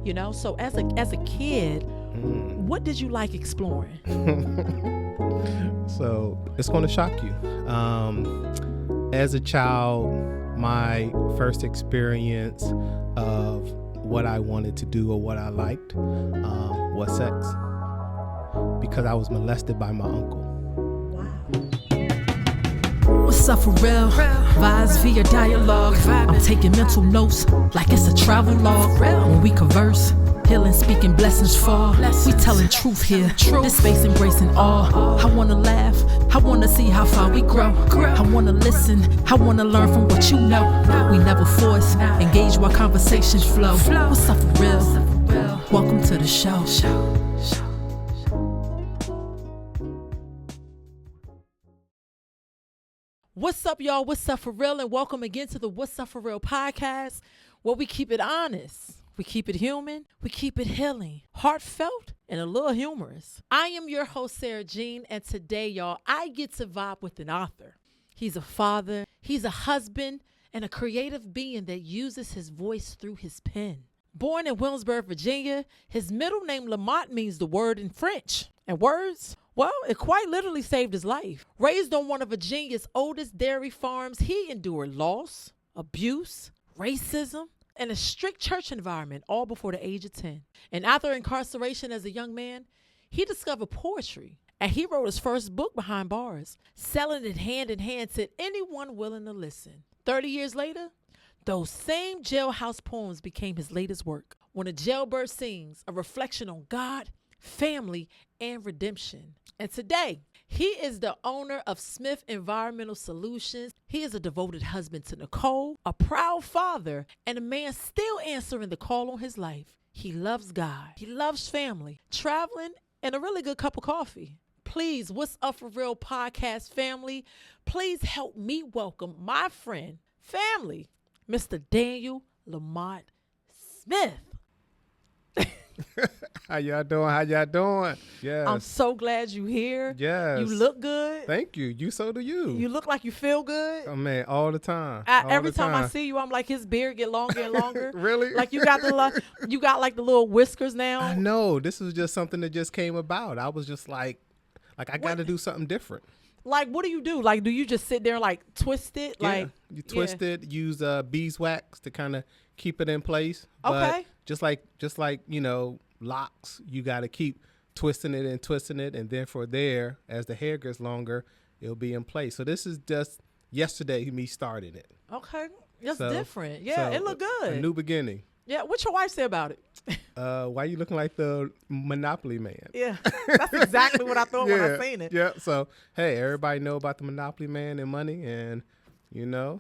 You know, so as a kid, what did you like exploring? So it's going to shock you. As a child, my first experience of what I wanted to do or what I liked was sex, because I was molested by my uncle. What's up for real? Vibes via dialogue. I'm taking mental notes like it's a travel log. When we converse, healing, speaking blessings fall. We telling truth here. This space embracing all. I wanna laugh. I wanna see how far we grow. I wanna listen. I wanna learn from what you know. We never force. Engage while conversations flow. What's up for real? Welcome to the show. What's up, y'all? What's up for real? And welcome again to the What's Up for Real podcast, where we keep it honest, we keep it human, we keep it healing, heartfelt, and a little humorous. I am your host, Sarah Jean, and today, y'all, I get to vibe with an author. He's a father, he's a husband, and a creative being that uses his voice through his pen. Born in Williamsburg, Virginia, his middle name Lamont means the word in French. And words? Well, it quite literally saved his life. Raised on one of Virginia's oldest dairy farms, he endured loss, abuse, racism, and a strict church environment all before the age of 10. And after incarceration as a young man, he discovered poetry. And he wrote his first book behind bars, selling it hand in hand to anyone willing to listen. 30 years later, those same jailhouse poems became his latest work. When a Jailbird Sings, a reflection on God, family, and redemption. And today, he is the owner of Smith Environmental Solutions. He is a devoted husband to Nicole, a proud father, and a man still answering the call on his life. He loves God. He loves family, traveling, and a really good cup of coffee. Please, What's Up for Real podcast family, please help me welcome my friend, family, Mr. Daniel Lamont Smith. How y'all doing? Yes. I'm so glad you're here. Yes. You look good. Thank you. So do you. You look like you feel good. Oh man, all the time. Every time I see you, I'm like, his beard get longer and longer. Really? Like you got like the little whiskers now. I know. This was just something that just came about. I was just like I got to do something different. Like, what do you do? Like, do you just sit there and like twist it? Like you twist it, use beeswax to kind of keep it in place. Okay. But just like, locks, you got to keep twisting it, and then for there, as the hair gets longer, it'll be in place. So this is just yesterday me starting it. Okay. That's So- different. Yeah, so it look good. A new beginning. Yeah, what your wife say about it? Why you looking like the Monopoly man? Yeah, that's exactly what I thought when I seen it. Yeah. So hey, everybody know about the Monopoly man and money, and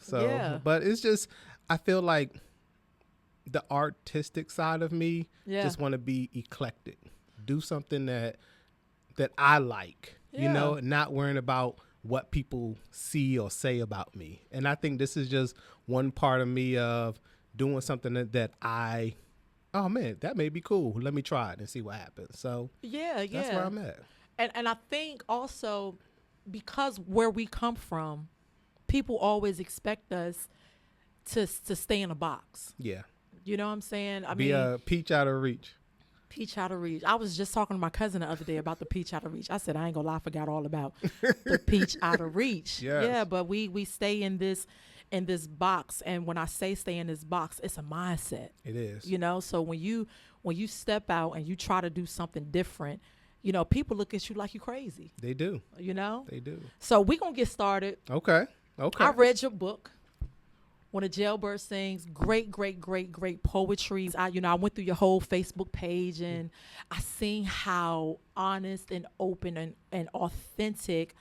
so. Yeah. But it's just, I feel like the artistic side of me just want to be eclectic, do something that I like. Yeah. Not worrying about what people see or say about me. And I think this is just one part of me of doing something that oh man, that may be cool. Let me try it and see what happens. So Yeah. that's where I'm at. And I think also because where we come from, people always expect us to stay in a box. Yeah. You know what I'm saying? I Be mean, a peach out of reach. peach out of reach. I was just talking to my cousin the other day about the peach out of reach. I said, I ain't gonna lie, I forgot all about the peach out of reach. Yes. Yeah, but we stay in this box. And when I say stay in this box, it's a mindset. It is. So when you step out and you try to do something different, people look at you like you crazy. They do. They do. So we gonna get started. Okay. I read your book, When a Jailbird Sings. Great poetry. I went through your whole Facebook page and I seen how honest and open and authentic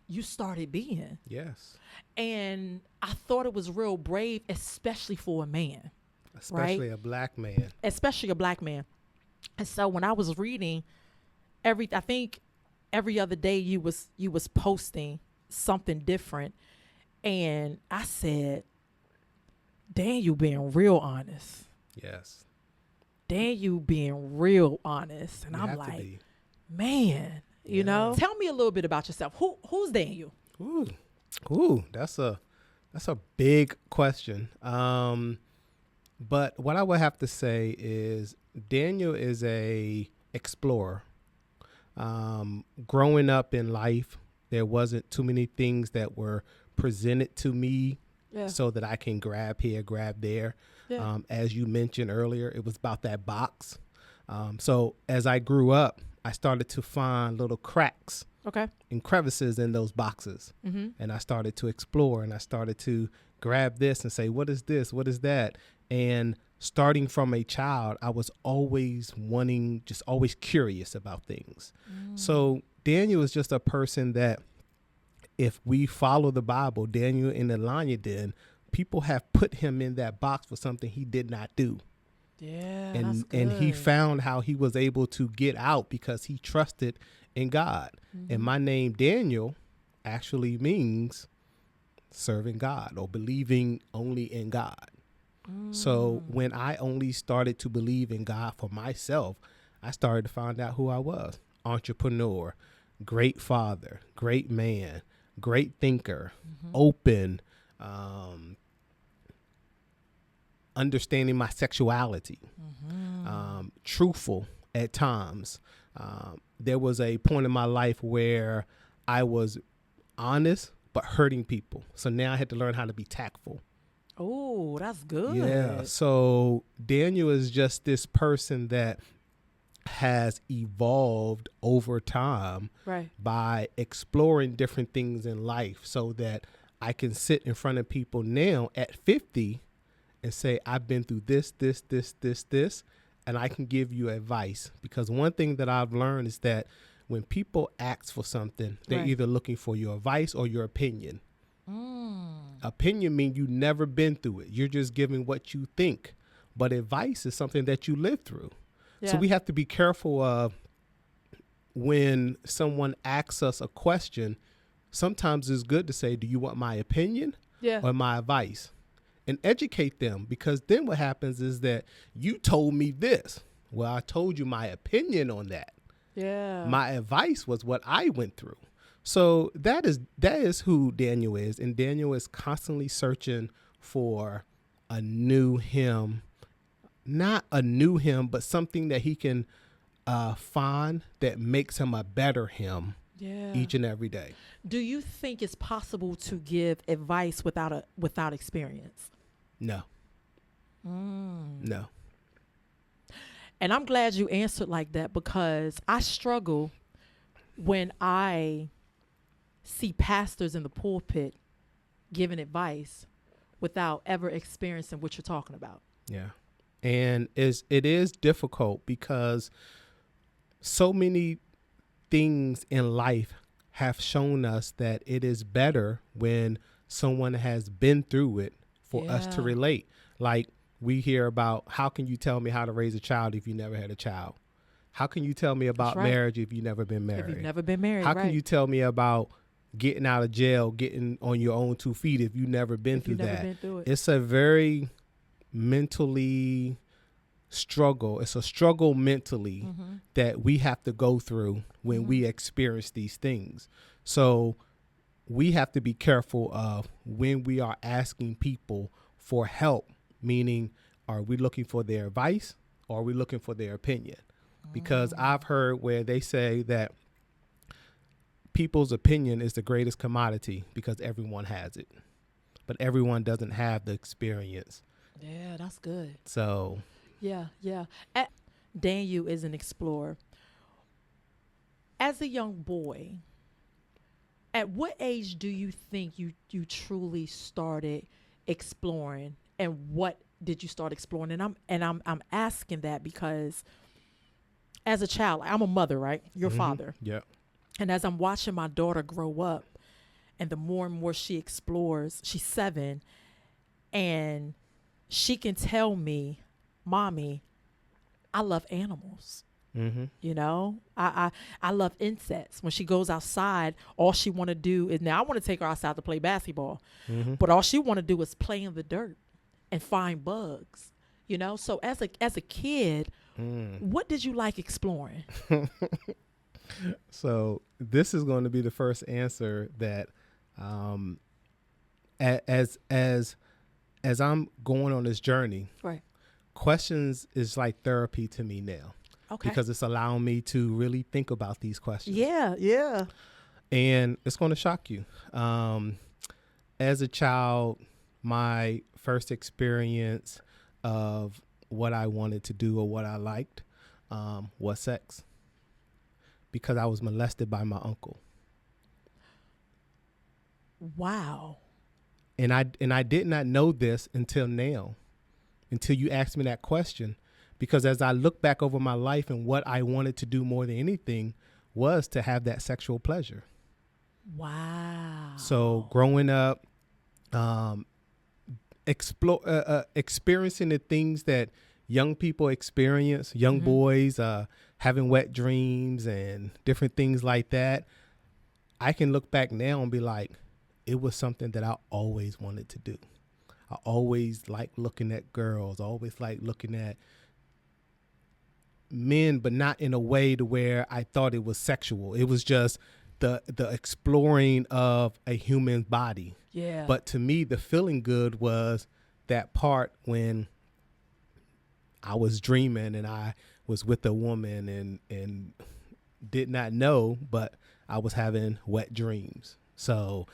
you started being. Yes. And I thought it was real brave, especially for a man. Especially a black man. Especially a black man. And so when I was reading I think every other day you was posting something different. And I said, Dan, you being real honest. Yes. Dan, you being real honest. And You I'm have to like, be. man, tell me a little bit about yourself. Who's Daniel? Ooh, that's a big question. But what I would have to say is Daniel is a explorer. Growing up in life, there wasn't too many things that were presented to me so that I can grab here, grab there. Yeah. As you mentioned earlier, it was about that box. So as I grew up, I started to find little cracks Okay. and crevices in those boxes. Mm-hmm. And I started to explore, and I started to grab this and say, what is this? What is that? And starting from a child, I was always wanting, just always curious about things. So Daniel is just a person that, if we follow the Bible, Daniel and Elijah did, people have put him in that box for something he did not do. Yeah, that's And good. and he found how he was able to get out because he trusted in God. And my name Daniel actually means serving God or believing only in God. So when I only started to believe in God for myself, I started to find out who I was. Entrepreneur, great father, great man, great thinker, open, understanding my sexuality, truthful at times. There was a point in my life where I was honest but hurting people. So now I had to learn how to be tactful. Oh, that's good. Yeah. So Daniel is just this person that has evolved over time Right. by exploring different things in life so that I can sit in front of people now at 50 and say, I've been through this, and I can give you advice. Because one thing that I've learned is that when people ask for something, they're Right. either looking for your advice or your opinion. Opinion means you've never been through it. You're just giving what you think. But advice is something that you live through. Yeah. So we have to be careful of when someone asks us a question. Sometimes it's good to say, do you want my opinion Yeah. or my advice? And educate them, because then what happens is that you told me this. Well, I told you my opinion on that. Yeah. My advice was what I went through. So that is who Daniel is. And Daniel is constantly searching for a new him, not a new him, but something that he can find that makes him a better him Yeah. each and every day. Do you think it's possible to give advice without experience? No. No. And I'm glad you answered like that, because I struggle when I see pastors in the pulpit giving advice without ever experiencing what you're talking about. Yeah. And it is difficult because so many things in life have shown us that it is better when someone has been through it for us to Yeah. relate. Like we hear about, how can you tell me how to raise a child if you never had a child? How can you tell me about right. marriage if you've never been married? If you've never been married, How right? can you tell me about getting out of jail, getting on your own 2 feet if you've never been If through you've never that? been through it. It's a very mentally struggle. It's a struggle mentally that we have to go through when we experience these things. So we have to be careful of when we are asking people for help, meaning, are we looking for their advice or are we looking for their opinion? Because I've heard where they say that people's opinion is the greatest commodity because everyone has it, but everyone doesn't have the experience. Yeah, that's good. So Yeah. Daniel is an explorer. As a young boy, at what age do you think you truly started exploring, and what did you start exploring? And I'm asking that because as a child, I'm a mother, right? Your father. yeah. And as I'm watching my daughter grow up, and the more and more she explores, she's 7, and she can tell me, Mommy, I love animals. You know, I love insects. When she goes outside, all she want to do is, now I want to take her outside to play basketball, but all she want to do is play in the dirt and find bugs. You know, so as a kid, what did you like exploring? So this is going to be the first answer that, as I'm going on this journey, Right. questions is like therapy to me now. Okay. Because it's allowing me to really think about these questions. Yeah. And it's going to shock you. As a child, my first experience of what I wanted to do or what I liked was sex, because I was molested by my uncle. Wow. And I did not know this until now, until you asked me that question. Because as I look back over my life, and what I wanted to do more than anything was to have that sexual pleasure. Wow. So growing up, experiencing the things that young people experience, young boys, having wet dreams and different things like that, I can look back now and be like, it was something that I always wanted to do. I always liked looking at girls, always liked looking at men, but not in a way to where I thought it was sexual. It was just the exploring of a human body. Yeah. But to me, the feeling good was that part when I was dreaming and I was with a woman and did not know, but I was having wet dreams. So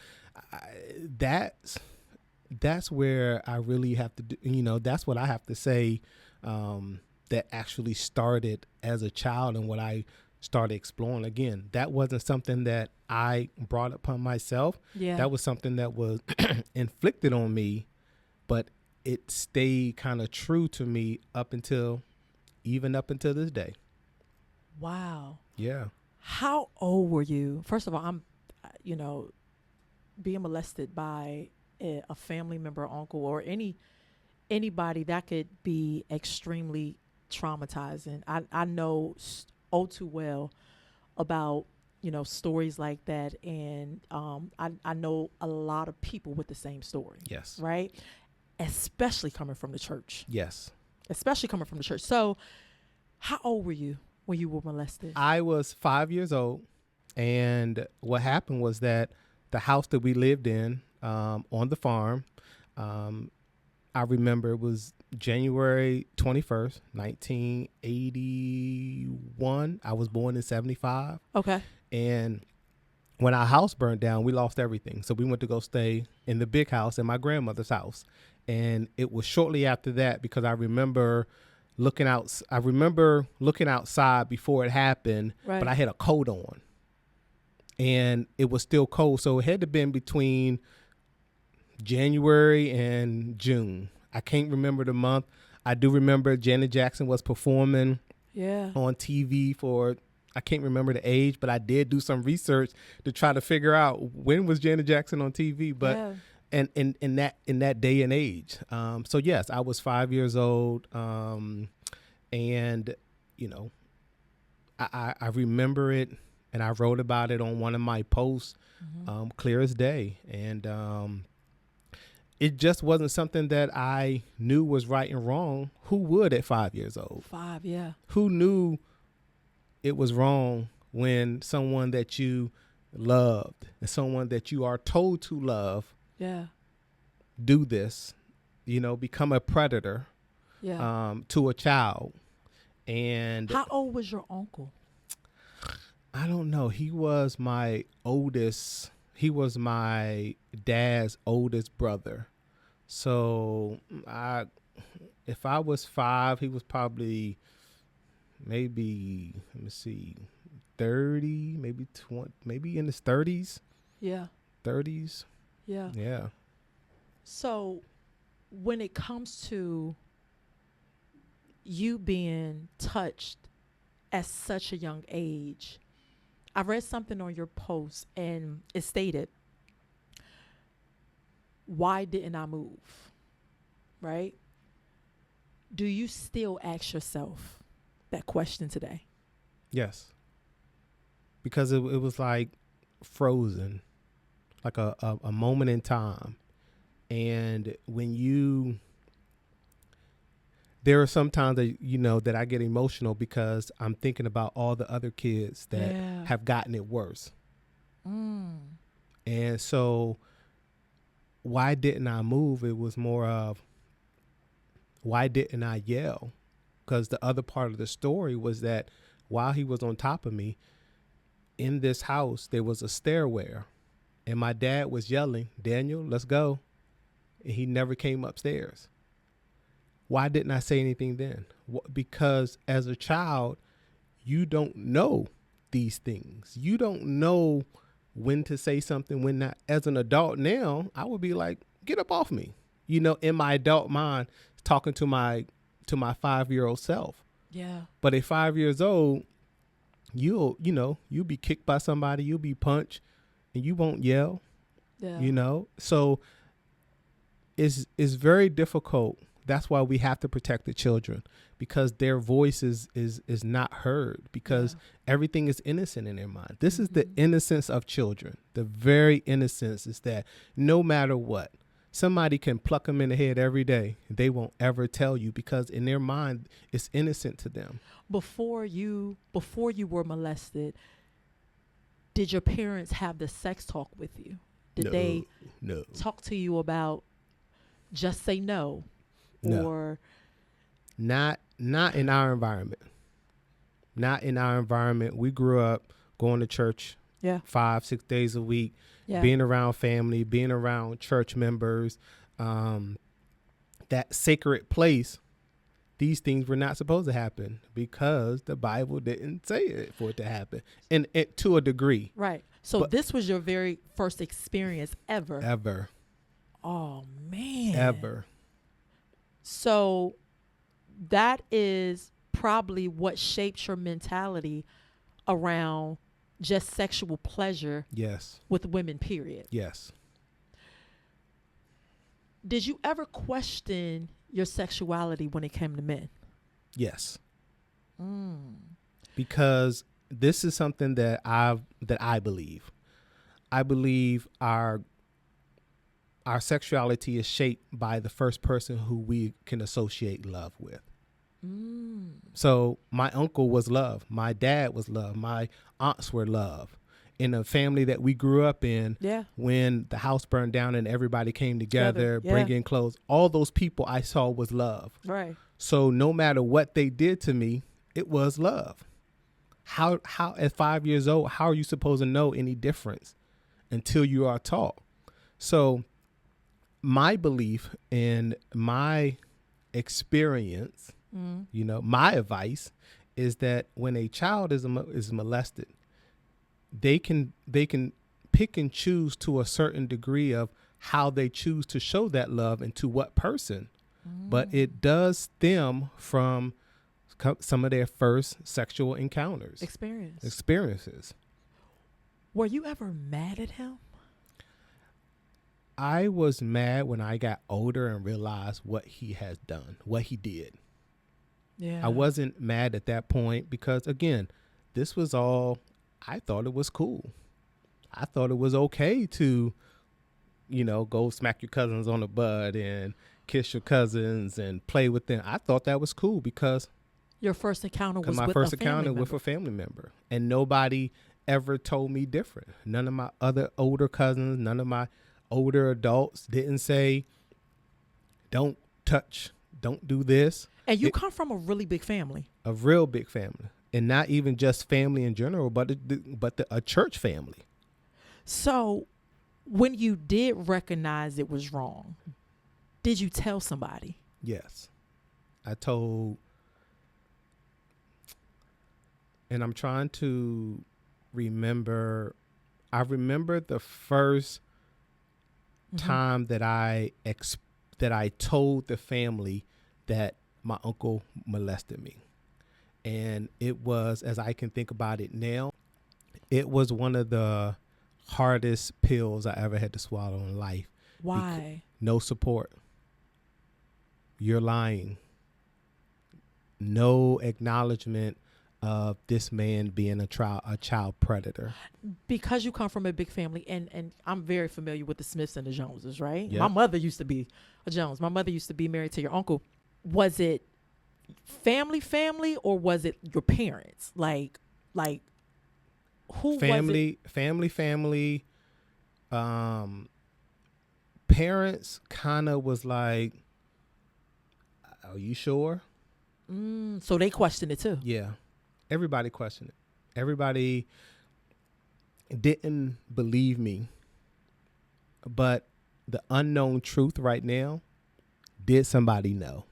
that's where I really have to do, that's what I have to say, that actually started as a child and what I started exploring. Again, that wasn't something that I brought upon myself. Yeah. That was something that was inflicted on me, but it stayed kind of true to me even up until this day. Wow. Yeah. How old were you? First of all, I'm, being molested by a family member, uncle, or anybody, that could be extremely traumatizing. I know all too well about stories like that, and I know a lot of people with the same story. Yes. Right. Especially coming from the church. Yes. So, how old were you when you were molested? I was 5 years old, and what happened was that the house that we lived in on the farm, I remember it was January 21st, 1981. I was born in 75. Okay. And when our house burned down, we lost everything. So we went to go stay in the big house in my grandmother's house. And it was shortly after that, because I remember looking outside before it happened, Right. but I had a coat on and it was still cold. So it had to have been between January and June. I can't remember the month. I do remember Janet Jackson was performing on TV for, I can't remember the age, but I did do some research to try to figure out when was Janet Jackson on TV. But and in that day and age. So yes, I was 5 years old. And I remember it, and I wrote about it on one of my posts, clear as day. And it just wasn't something that I knew was right and wrong. Who would at 5 years old? 5, yeah. Who knew it was wrong when someone that you loved and someone that you are told to love do this, become a predator to a child. And how old was your uncle? I don't know. He was my oldest. He was my dad's oldest brother. So if I was 5, he was probably maybe, 30, maybe 20, maybe in his 30s. Yeah. 30s. Yeah. Yeah. So when it comes to you being touched at such a young age, I read something on your post and it stated, why didn't I move? Right? Do you still ask yourself that question today? Yes. Because it was like frozen, like a moment in time. And when there are some times that, that I get emotional because I'm thinking about all the other kids that have gotten it worse. And so why didn't I move? It was more of, why didn't I yell? Because the other part of the story was that while he was on top of me, in this house, there was a stairwell. And my dad was yelling, Daniel, let's go. And he never came upstairs. Why didn't I say anything then? Because as a child, you don't know these things. You don't know when to say something, when not. As an adult now, I would be like, get up off me. You know, in my adult mind, talking to my 5-year-old self. Yeah. But at 5 years old, you'll be kicked by somebody, you'll be punched, and you won't yell. Yeah. You know? So it's very difficult. That's why we have to protect the children, because their voice is not heard, because everything is innocent in their mind. This is the innocence of children. The very innocence is that no matter what, somebody can pluck them in the head every day. They won't ever tell you, because in their mind, it's innocent to them. Before you were molested, did your parents have the sex talk with you? Did they talk to you about just say no? No. Or not in our environment. Not in our environment. We grew up going to church 5-6 days a week, being around family, being around church members, that sacred place. These things were not supposed to happen because the Bible didn't say it for it to happen, and to a degree. Right. So this was your very first experience ever. Ever. Oh man. Ever. So that is probably what shaped your mentality around just sexual pleasure. Yes. With women, period. Yes. Did you ever question your sexuality when it came to men? Yes. Because this is something that I believe. I believe our sexuality is shaped by the first person who we can associate love with. So my uncle was love. My dad was love. My aunts were love. In a family that we grew up in, when the house burned down and everybody came together, bringing clothes, all those people I saw was love. Right. So no matter what they did to me, it was love. How at 5 years old, how are you supposed to know any difference until you are taught? So my belief and my experience, my advice is that when a child is molested, they can pick and choose to a certain degree of how they choose to show that love and to what person. But it does stem from some of their first sexual encounters. Experiences. Were you ever mad at him? I was mad when I got older and realized what he has done, what he did. Yeah. I wasn't mad at that point because, again, this was all, I thought it was cool. I thought it was okay to, go smack your cousins on the butt and kiss your cousins and play with them. I thought that was cool because your first encounter was my with first a family encounter member. with a family member, and nobody ever told me different. None of my other older cousins, none of my older adults didn't say, don't touch, don't do this. And you come from a really big family. A real big family. And not even just family in general, but a church family. So when you did recognize it was wrong, did you tell somebody? Yes. I told, and I'm trying to remember, I remember the first time that I told the family that my uncle molested me. And it was, as I can think about it now, it was one of the hardest pills I ever had to swallow in life. Why? No support. You're lying. No acknowledgement of this man being a child predator. Because you come from a big family, and I'm very familiar with the Smiths and the Joneses, right? Yep. My mother used to be a Jones. My mother used to be married to your uncle. Was it family, or was it your parents? Like who family, was it? Family. Parents kind of was like, are you sure? So they questioned it too. Yeah. Everybody questioned it. Everybody didn't believe me. But the unknown truth right now, did somebody know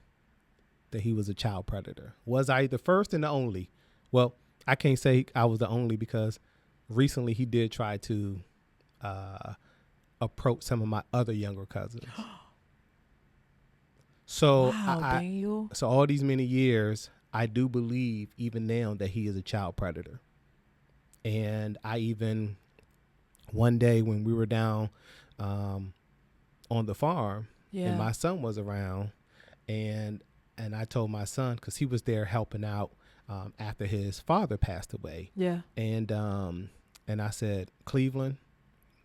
that he was a child predator? Was I the first and the only? Well, I can't say I was the only because recently he did try to approach some of my other younger cousins. So Wow, Daniel. So all these many years, I do believe even now that he is a child predator. And I even, one day when we were down on the farm, and my son was around, and I told my son, because he was there helping out after his father passed away. Yeah. And I said, Cleveland,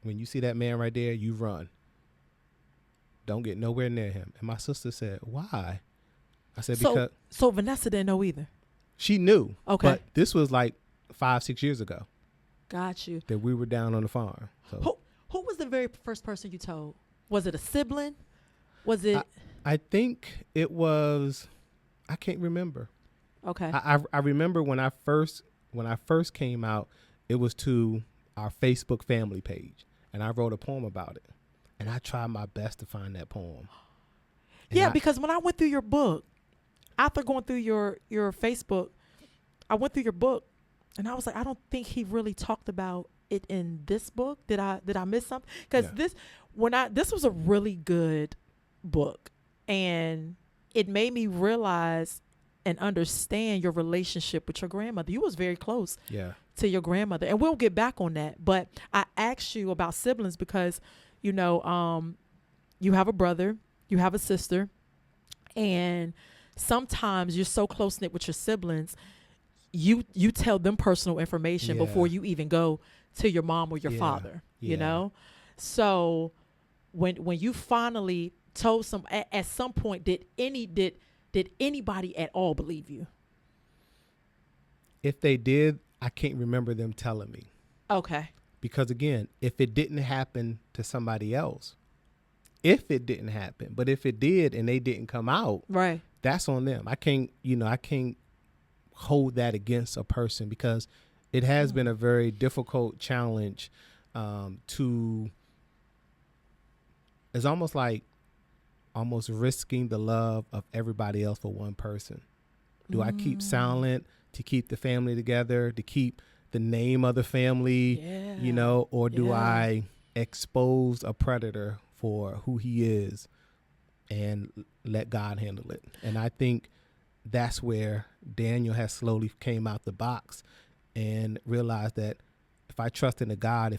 when you see that man right there, you run. Don't get nowhere near him. And my sister said, why? I said, because. So Vanessa didn't know either. She knew. Okay. But this was like 5-6 years ago. Got you. That we were down on the farm. So. Who was the very first person you told? Was it a sibling? Was it? I think it was. I can't remember. Okay. I remember when I first came out, it was to our Facebook family page, and I wrote a poem about it, and I tried my best to find that poem. And because when I went through your book, after going through your Facebook, I went through your book, and I was like, I don't think he really talked about it in this book. Did I miss something? Because this was a really good book, and it made me realize and understand your relationship with your grandmother. You was very close to your grandmother, and we'll get back on that. But I asked you about siblings because, you have a brother, you have a sister, and sometimes you're so close knit with your siblings, you tell them personal information before you even go to your mom or your father. You know, so when you finally told at some point, did anybody at all believe you? If they did, I can't remember them telling me. Okay. Because again, if it didn't happen to somebody else, but if it did and they didn't come out, right, that's on them. I can't hold that against a person because it has been a very difficult challenge it's almost risking the love of everybody else for one person. Do I keep silent to keep the family together, to keep the name of the family, or do I expose a predator for who he is and let God handle it? And I think that's where Daniel has slowly came out the box and realized that if I trust in a God,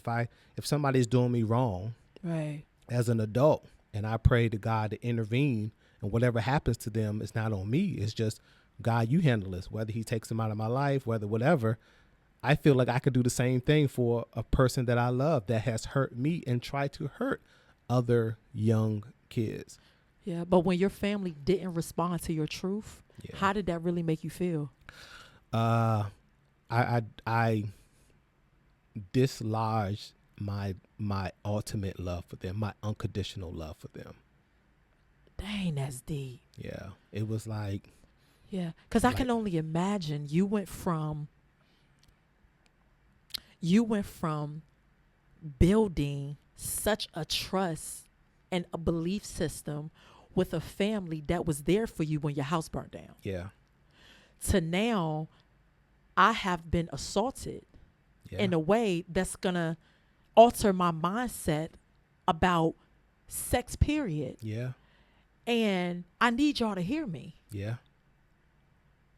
if somebody's doing me wrong, right, as an adult, and I pray to God to intervene, and whatever happens to them, it's not on me. It's just, God, you handle this, whether he takes them out of my life, whether whatever. I feel like I could do the same thing for a person that I love that has hurt me and tried to hurt other young kids. Yeah, but when your family didn't respond to your truth, how did that really make you feel? I dislodged my ultimate love for them, my unconditional love for them. Dang, that's deep. Yeah, it was like. Yeah, because I can only imagine you went from building such a trust and a belief system with a family that was there for you when your house burned down. Yeah. To now, I have been assaulted in a way that's going to alter my mindset about sex, period. Yeah. And I need y'all to hear me. Yeah.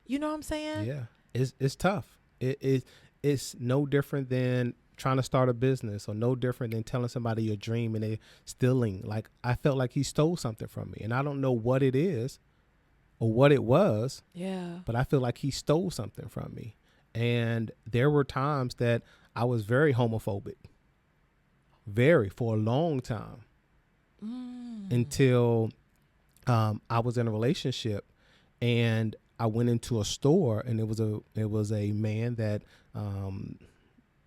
You know what I'm saying? Yeah. It's tough. It's no different than trying to start a business, or no different than telling somebody your dream and they stealing. Like, I felt like he stole something from me, and I don't know what it is or what it was. Yeah. But I feel like he stole something from me. And there were times that I was very homophobic, for a long time, until I was in a relationship, and I went into a store, and it was a man that,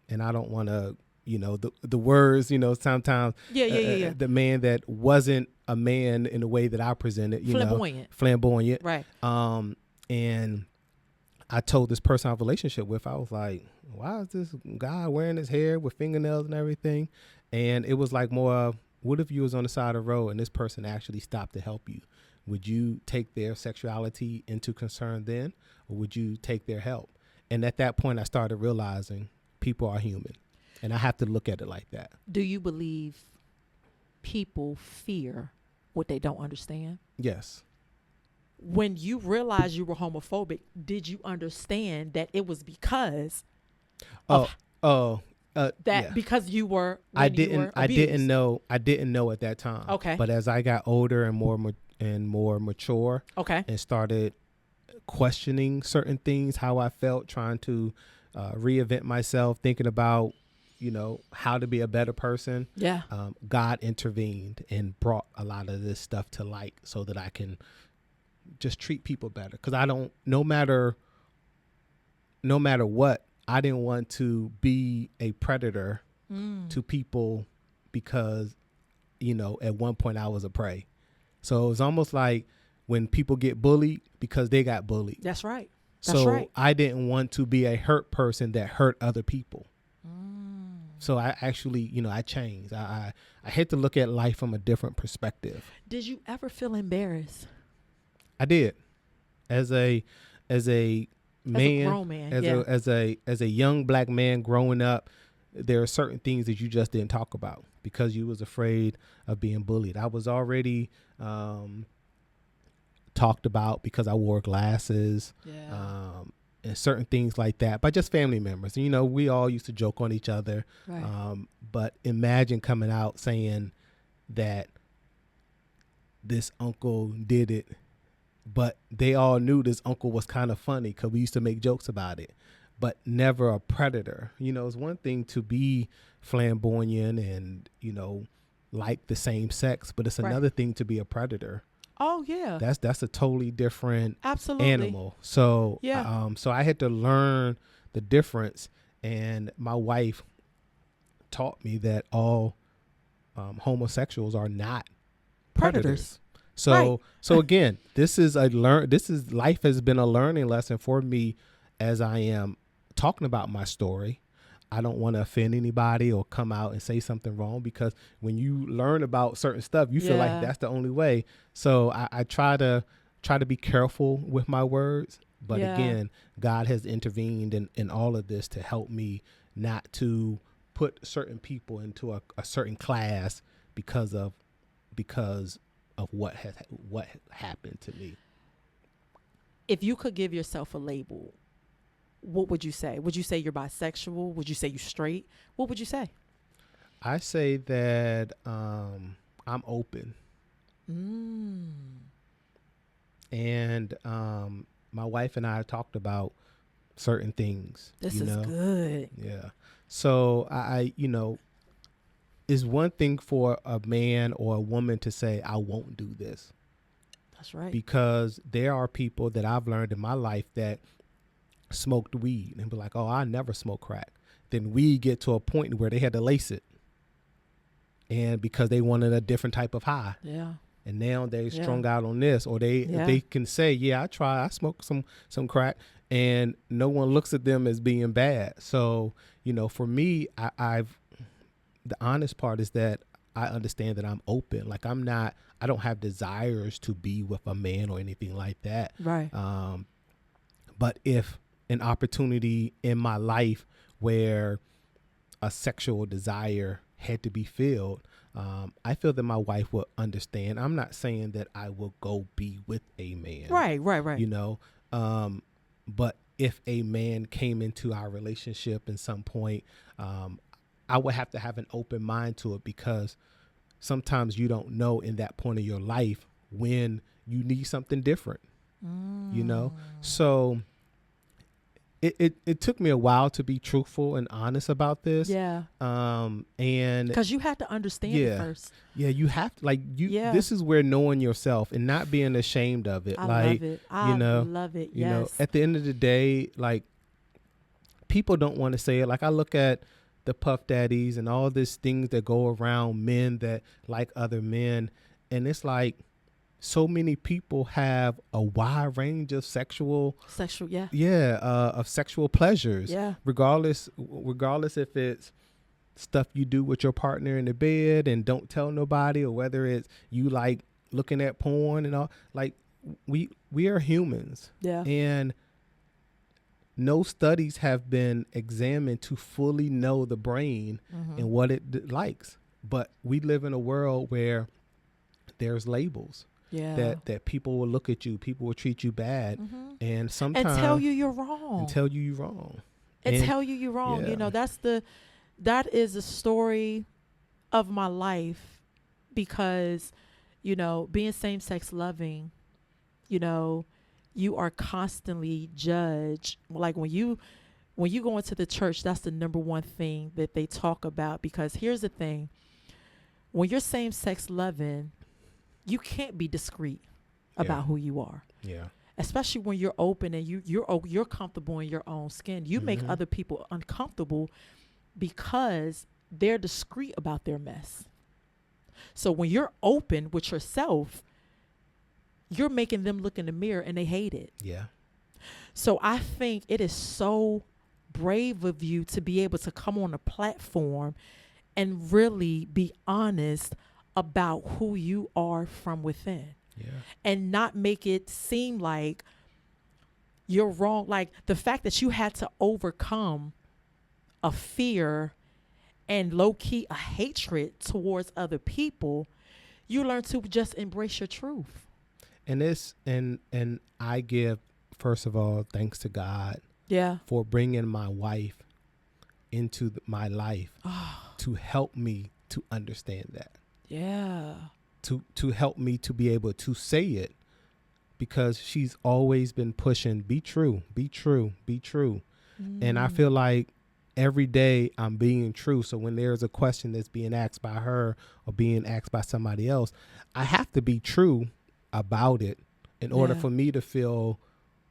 and I don't want to the words, sometimes Yeah. the man that wasn't a man in the way that I presented, flamboyant. Right. And I told this person I have a relationship with, I was like, why is this guy wearing his hair with fingernails and everything? And it was like more of, what if you was on the side of the road and this person actually stopped to help you? Would you take their sexuality into concern then, or would you take their help? And at that point, I started realizing people are human, and I have to look at it like that. Do you believe people fear what they don't understand? Yes. When you realized you were homophobic, did you understand that it was because because you were I didn't know at that time. Okay. But as I got older and more mature, okay, and started questioning certain things, how I felt, trying to reinvent myself, thinking about how to be a better person. Yeah. God intervened and brought a lot of this stuff to light so that I can just treat people better. Because no matter what, I didn't want to be a predator to people because, at one point I was a prey. So it was almost like when people get bullied because they got bullied. That's right. I didn't want to be a hurt person that hurt other people. So I actually, I changed. I had to look at life from a different perspective. Did you ever feel embarrassed? I did. As a man, grown man, as a young black man growing up, there are certain things that you just didn't talk about because you was afraid of being bullied. I was already talked about because I wore glasses, and certain things like that, by just family members. We all used to joke on each other. Right. But imagine coming out saying that this uncle did it, but they all knew this uncle was kind of funny because we used to make jokes about it, but never a predator. It's one thing to be flamboyant and, like the same sex, but it's another thing to be a predator. Oh yeah. That's a totally different Absolutely. animal. So yeah. So I had to learn the difference, and my wife taught me that all homosexuals are not predators. So again, life has been a learning lesson for me as I am talking about my story. I don't want to offend anybody or come out and say something wrong, because when you learn about certain stuff, you feel like that's the only way. So I try to be careful with my words. But again, God has intervened in all of this to help me not to put certain people into a certain class because of what happened to me. If you could give yourself a label, what would you say? Would you say you're bisexual? Would you say you're straight? What would you say? I say that I'm open. And my wife and I talked about certain things. This is good. Yeah. So I it's one thing for a man or a woman to say, I won't do this. That's right. Because there are people that I've learned in my life that smoked weed and be like, oh, I never smoke crack. Then weed get to a point where they had to lace it. And because they wanted a different type of high. Yeah. And now they strung out on this, or they can say, I smoked some crack, and no one looks at them as being bad. So, for me, the honest part is that I understand that I'm open. Like I don't have desires to be with a man or anything like that. Right. But if an opportunity in my life where a sexual desire had to be filled, I feel that my wife will understand. I'm not saying that I will go be with a man. Right. But if a man came into our relationship at some point, I would have to have an open mind to it, because sometimes you don't know in that point of your life when you need something different, So it took me a while to be truthful and honest about this. Yeah. And because you had to understand it first. Yeah. You have to, this is where knowing yourself and not being ashamed of it. I love it. I love it. Yes. At the end of the day, people don't want to say it. Like I look at the puff daddies and all these things that go around men that like other men. And it's like so many people have a wide range of sexual of sexual pleasures. Yeah. Regardless if it's stuff you do with your partner in the bed and don't tell nobody, or whether it's you like looking at porn and all. Like we are humans. Yeah. And no studies have been examined to fully know the brain and what it likes. But we live in a world where there's labels. Yeah. That people will look at you, people will treat you bad, and sometimes and tell you you're wrong. And tell you you're wrong. Yeah. You know, that is the story of my life, because, you know, being same-sex loving, you know, you are constantly judged. Like when you go into the church, that's the number one thing that they talk about. Because here's the thing: when you're same-sex loving, you can't be discreet about who you are. Yeah. Especially when you're open and you're comfortable in your own skin. You make other people uncomfortable because they're discreet about their mess. So when you're open with yourself, you're making them look in the mirror and they hate it. Yeah. So I think it is so brave of you to be able to come on a platform and really be honest about who you are from within. Yeah. And not make it seem like you're wrong. Like the fact that you had to overcome a fear and low-key a hatred towards other people, you learn to just embrace your truth. And I give, first of all, thanks to God for bringing my wife into my life to help me to understand that. Yeah. To help me to be able to say it, because she's always been pushing, be true, be true, be true. And I feel like every day I'm being true. So when there's a question that's being asked by her or being asked by somebody else, I have to be true about it in order for me to feel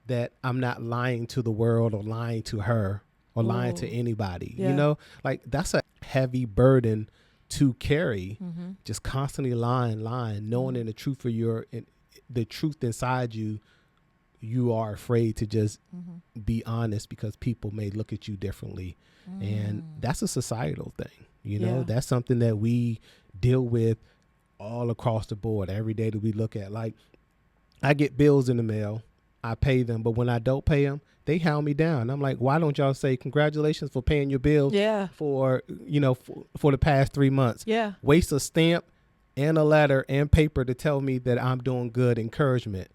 that I'm not lying to the world or lying to her or lying to anybody. You know, like that's a heavy burden to carry, just constantly lying, knowing in the truth for the truth inside you, you are afraid to just be honest because people may look at you differently. And that's a societal thing. You know, that's something that we deal with all across the board every day that we look at. Like, I get bills in the mail, I pay them, but when I don't pay them, they hound me down. I'm like, why don't y'all say congratulations for paying your bills for, you know, for the past 3 months? Yeah. Waste a stamp and a letter and paper to tell me that I'm doing good, encouragement.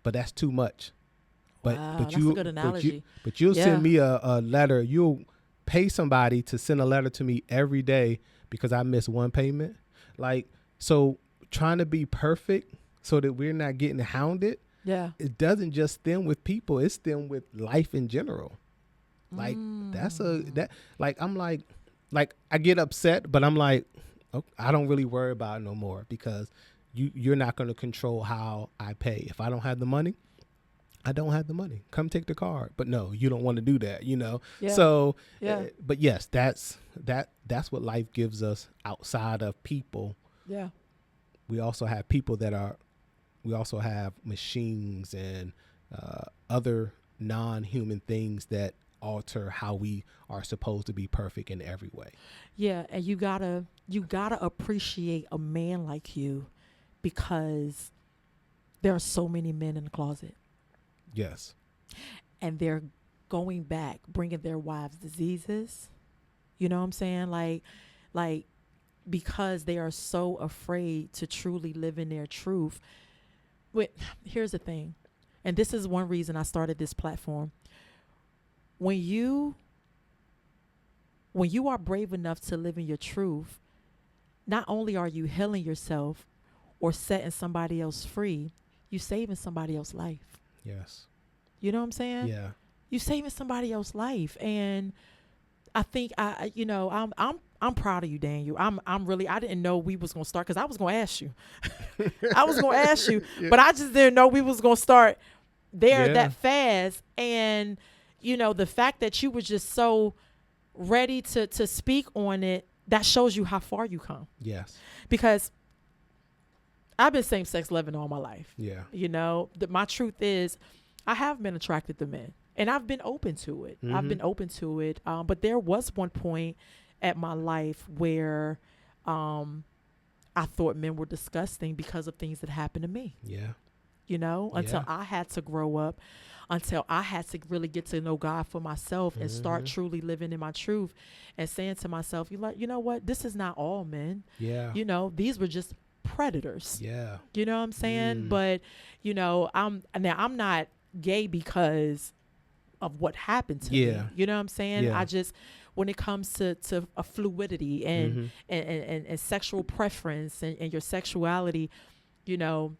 But that's too much. But that's a good analogy. But you'll send me a letter. You'll pay somebody to send a letter to me every day because I missed one payment. Like, so trying to be perfect so that we're not getting hounded. Yeah. It doesn't just stem with people. It stem with life in general. Like I'm like I get upset, but I'm like, okay, I don't really worry about it no more because you're not going to control how I pay. If I don't have the money, I don't have the money. Come take the card. But no, you don't want to do that, you know? Yeah. So, but yes, that's what life gives us outside of people. Yeah. We also have people we also have machines and other non-human things that alter how we are supposed to be perfect in every way. Yeah. And you gotta appreciate a man like you because there are so many men in the closet. Yes. And they're going back, bringing their wives diseases. You know what I'm saying? Like because they are so afraid to truly live in their truth. But here's the thing. And this is one reason I started this platform. When you are brave enough to live in your truth, not only are you healing yourself or setting somebody else free, you're saving somebody else's life. Yes. You know what I'm saying? Yeah. You're saving somebody else's life. And I think I'm proud of you, Daniel. I didn't know we was gonna start because I was gonna ask you. But I just didn't know we was gonna start there that fast. And you know, the fact that you were just so ready to speak on it, that shows you how far you come. Yes. Because I've been same-sex loving all my life. Yeah. You know, my truth is I have been attracted to men, and I've been open to it. I've been open to it. But there was one point at my life where I thought men were disgusting because of things that happened to me. Yeah. You know, until I had to grow up, until I had to really get to know God for myself and start truly living in my truth and saying to myself, you know what? This is not all men. Yeah. You know, these were just predators. Yeah. You know what I'm saying? But, you know, I'm not gay because of what happened to me. You know what I'm saying? Yeah. I just, when it comes to a fluidity and sexual preference and your sexuality, you know,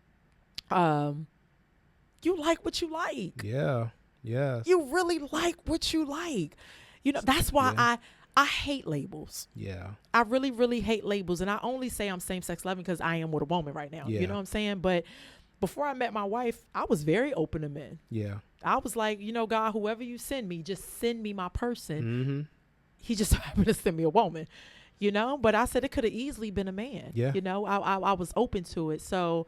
you like what you like. Yeah. Yes. You really like what you like. You know, that's why I hate labels. Yeah. I really, really hate labels. And I only say I'm same-sex loving because I am with a woman right now. Yeah. You know what I'm saying? But before I met my wife, I was very open to men. Yeah. I was like, you know, God, whoever you send me, just send me my person. Mm-hmm. He just happened to send me a woman, you know? But I said it could have easily been a man. Yeah. You know, I was open to it. So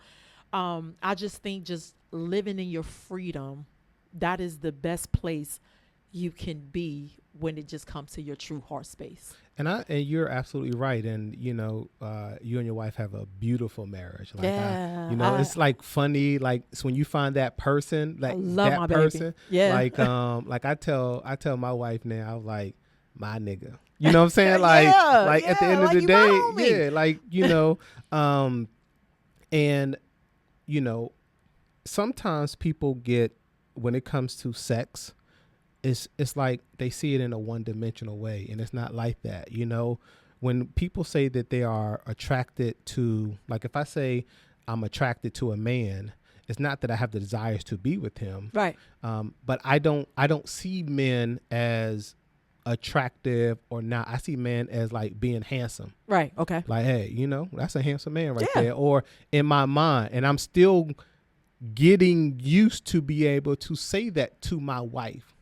I just think just living in your freedom, that is the best place you can be when it just comes to your true heart space. And you're absolutely right. And, you know, you and your wife have a beautiful marriage. Like it's like funny. Like it's when you find that person, like I love that my person. baby. Yeah. Like I tell my wife now, like, my nigga. You know what I'm saying? Like, at the end of the day, like, you know, and, you know, sometimes people get, when it comes to sex, it's like they see it in a one-dimensional way, and it's not like that. You know, when people say that they are attracted to, like if I say I'm attracted to a man, it's not that I have the desires to be with him. Right. But I don't see men as attractive or not. I see men as like being handsome. Right. Okay. Like, hey, you know, that's a handsome man right there. Or in my mind, and I'm still getting used to be able to say that to my wife.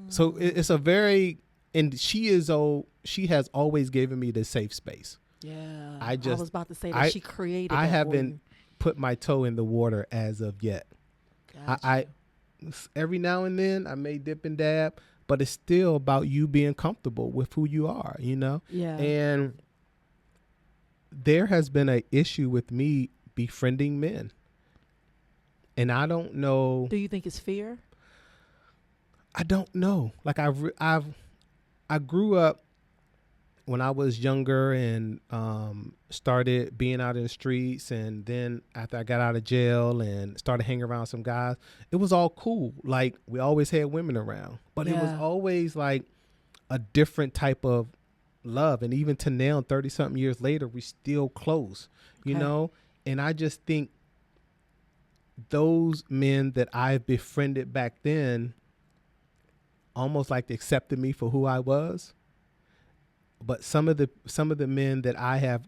So it's a very, and she has always given me the safe space. Yeah. I was about to say that she created I that haven't put my toe in the water as of yet. Gotcha. I every now and then I may dip and dab, but it's still about you being comfortable with who you are, you know? Yeah. And there has been an issue with me befriending men. And I don't know. Do you think it's fear? I don't know. Like I grew up when I was younger and started being out in the streets, and then after I got out of jail and started hanging around some guys, it was all cool. Like we always had women around, but it was always like a different type of love. And even to now, 30 something years later, we still close, you know? And I just think those men that I befriended back then almost like accepted me for who I was. But some of the men that I have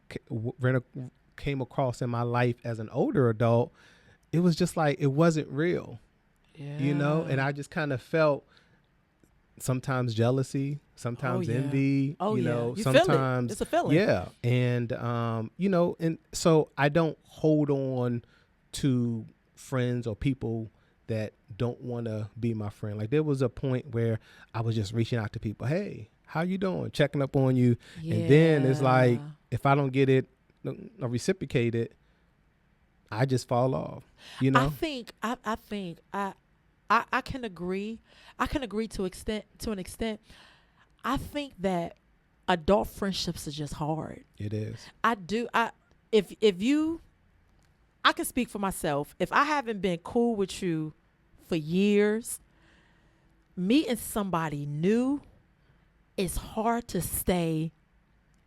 came across in my life as an older adult, it was just like, it wasn't real, you know? And I just kind of felt sometimes jealousy, sometimes envy, you know, sometimes it's a feeling. Yeah. And, you know, and so I don't hold on to friends or people that don't want to be my friend. Like there was a point where I was just reaching out to people. Hey, how you doing? Checking up on you. Yeah. And then it's like, if I don't get it or reciprocate it, I just fall off, you know? I think I can agree. I can agree to an extent. I think that adult friendships are just hard. It is. I can speak for myself. If I haven't been cool with you for years, meeting somebody new, it's hard to stay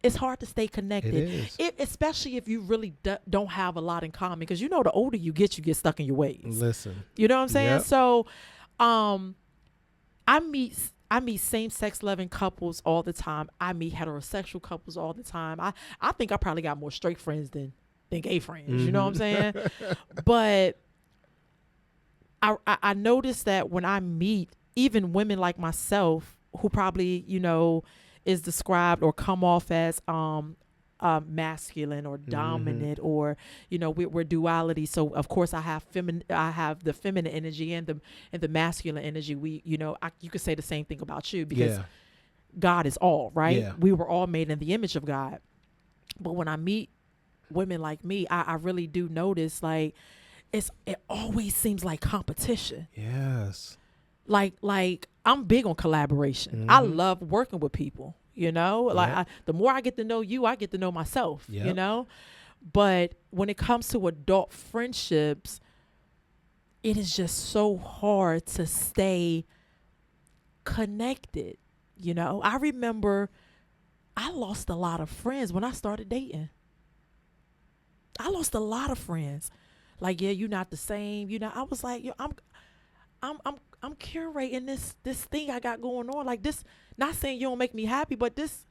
connected. It is. Especially if you really don't have a lot in common, because you know the older you get stuck in your ways. Listen. You know what I'm saying? Yep. So I meet same-sex loving couples all the time. I meet heterosexual couples all the time. I think I probably got more straight friends than gay friends. Mm-hmm. You know what I'm saying? But I noticed that when I meet even women like myself who probably, is described or come off as masculine or dominant, or we're duality. So of course I have the feminine energy and the masculine energy. You could say the same thing about you, because God is all, right? Yeah. We were all made in the image of God. But when I meet women like me, I really do notice, like, it always seems like competition. Yes. Like I'm big on collaboration. I love working with people, like the more I get to know you, I get to know myself, but when it comes to adult friendships, it is just so hard to stay connected. I remember I lost a lot of friends when I started dating. I lost a lot of friends. Like, yeah, you're not the same. I was like, I'm curating this thing I got going on. Like, this, not saying you don't make me happy, but this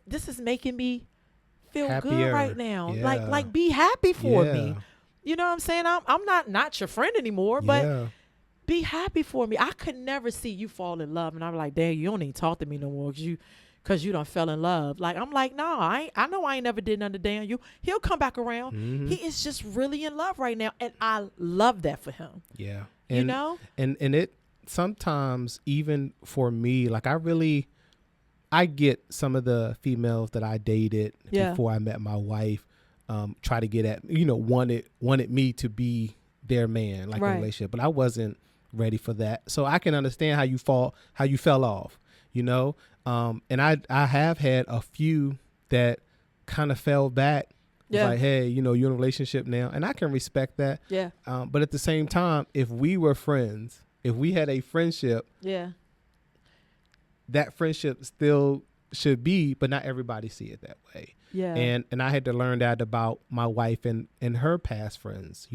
is making me feel Happier. Good right now. Yeah. Like be happy for Yeah. me. You know what I'm saying? I'm not your friend anymore, but be happy for me. I could never see you fall in love and I'm like, damn, you don't even talk to me no more because you done fell in love. Like, I'm like, no, I know I ain't never did nothing to damn you. He'll come back around. He is just really in love right now, and I love that for him. Yeah. And it sometimes, even for me, like, I get some of the females that I dated before I met my wife, try to get at, wanted me to be their man, like, in a relationship, but I wasn't ready for that. So I can understand how you fell off, and I have had a few that kind of fell back. It's like, hey, you're in a relationship now, and I can respect that. Yeah. But at the same time, if we were friends, if we had a friendship, that friendship still should be, but not everybody see it that way. Yeah. And I had to learn that about my wife and her past friends.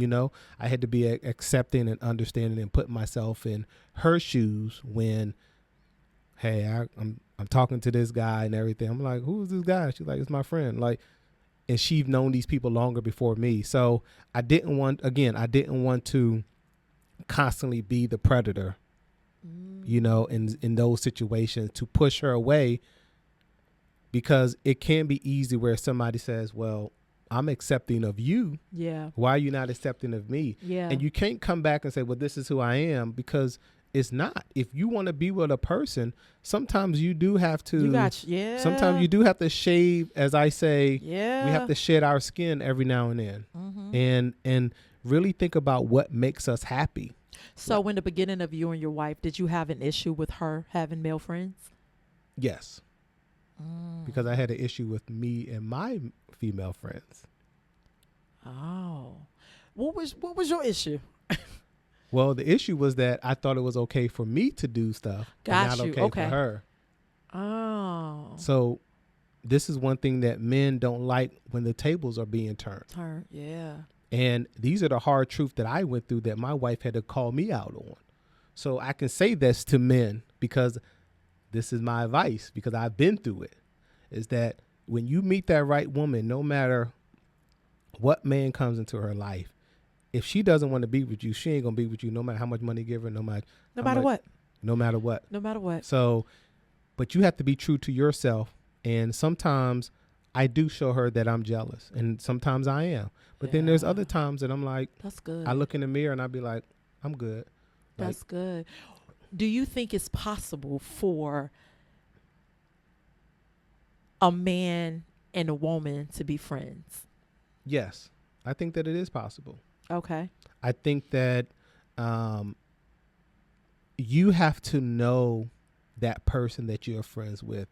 I had to be accepting and understanding and put myself in her shoes when, hey, I'm talking to this guy and everything. I'm like, who is this guy? She's like, it's my friend. Like, and she's known these people longer before me. So I didn't want to constantly be the predator, in those situations, to push her away, because it can be easy where somebody says, well, I'm accepting of you. Yeah. Why are you not accepting of me? Yeah. And you can't come back and say, well, this is who I am, because it's not. If you want to be with a person, sometimes you do have to. Sometimes you do have to shave, as I say. Yeah. We have to shed our skin every now and then, and really think about what makes us happy. So, in the beginning of you and your wife, did you have an issue with her having male friends? Yes, because I had an issue with me and my female friends. Oh, what was your issue? Well, the issue was that I thought it was okay for me to do stuff, but not okay for her. Oh. So this is one thing that men don't like, when the tables are being turned. Yeah. And these are the hard truth that I went through that my wife had to call me out on. So I can say this to men, because this is my advice, because I've been through it, is that when you meet that right woman, no matter what man comes into her life, if she doesn't want to be with you, she ain't gonna be with you, no matter how much money you give her, no matter what. So, but you have to be true to yourself. And sometimes I do show her that I'm jealous, and sometimes I am. But then there's other times that I'm like, that's good. I look in the mirror and I be like, I'm good. That's good. Do you think it's possible for a man and a woman to be friends? Yes, I think that it is possible. Okay. I think that you have to know that person that you're friends with.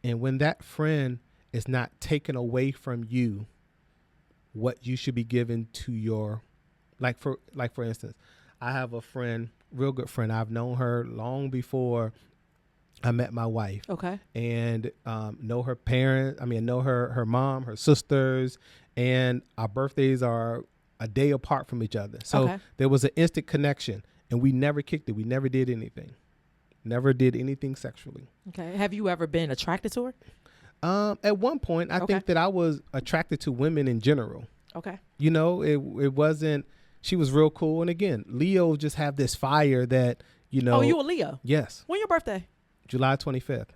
And when that friend is not taken away from you what you should be given to your, for instance, I have a friend, real good friend. I've known her long before I met my wife. Okay. And know her parents. Know her mom, her sisters, and our birthdays are a day apart from each other. So there was an instant connection, and we never kicked it. We never did anything. Never did anything sexually. Okay. Have you ever been attracted to her? At one point, I think that I was attracted to women in general. Okay. It wasn't, she was real cool. And again, Leo just have this fire that, Oh, you a Leo? Yes. When your birthday? July 25th.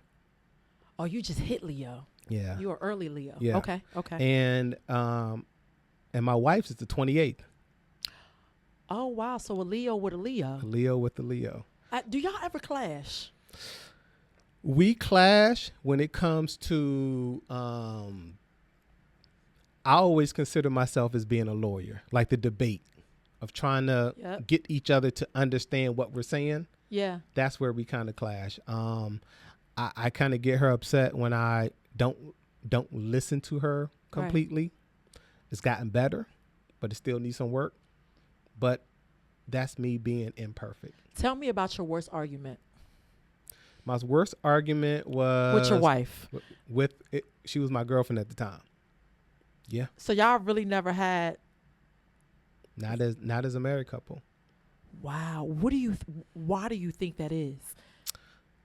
Oh, you just hit Leo. Yeah. You are early Leo. Yeah. Okay. And my wife's is the 28th. Oh, wow. So a Leo with a Leo. A Leo with the Leo. Do y'all ever clash? We clash when it comes to, I always consider myself as being a lawyer, like the debate of trying to get each other to understand what we're saying. Yeah. That's where we kind of clash. I kind of get her upset when I don't listen to her completely. Right. It's gotten better, but it still needs some work. But that's me being imperfect. Tell me about your worst argument. My worst argument was with your wife. She was my girlfriend at the time. Yeah. So y'all really never had. Not as a married couple. Wow. Why do you think that is?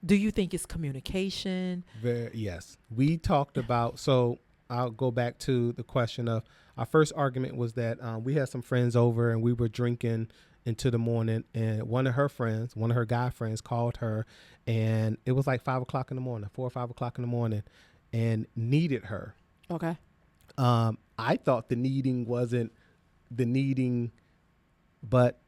Do you think it's communication? Yes. We talked about, so I'll go back to the question of our first argument was that we had some friends over and we were drinking into the morning, and one of her guy friends called her, and it was like 5 o'clock in the morning, 4 or 5 o'clock in the morning, and needed her. Okay. I thought the needing wasn't the needing, but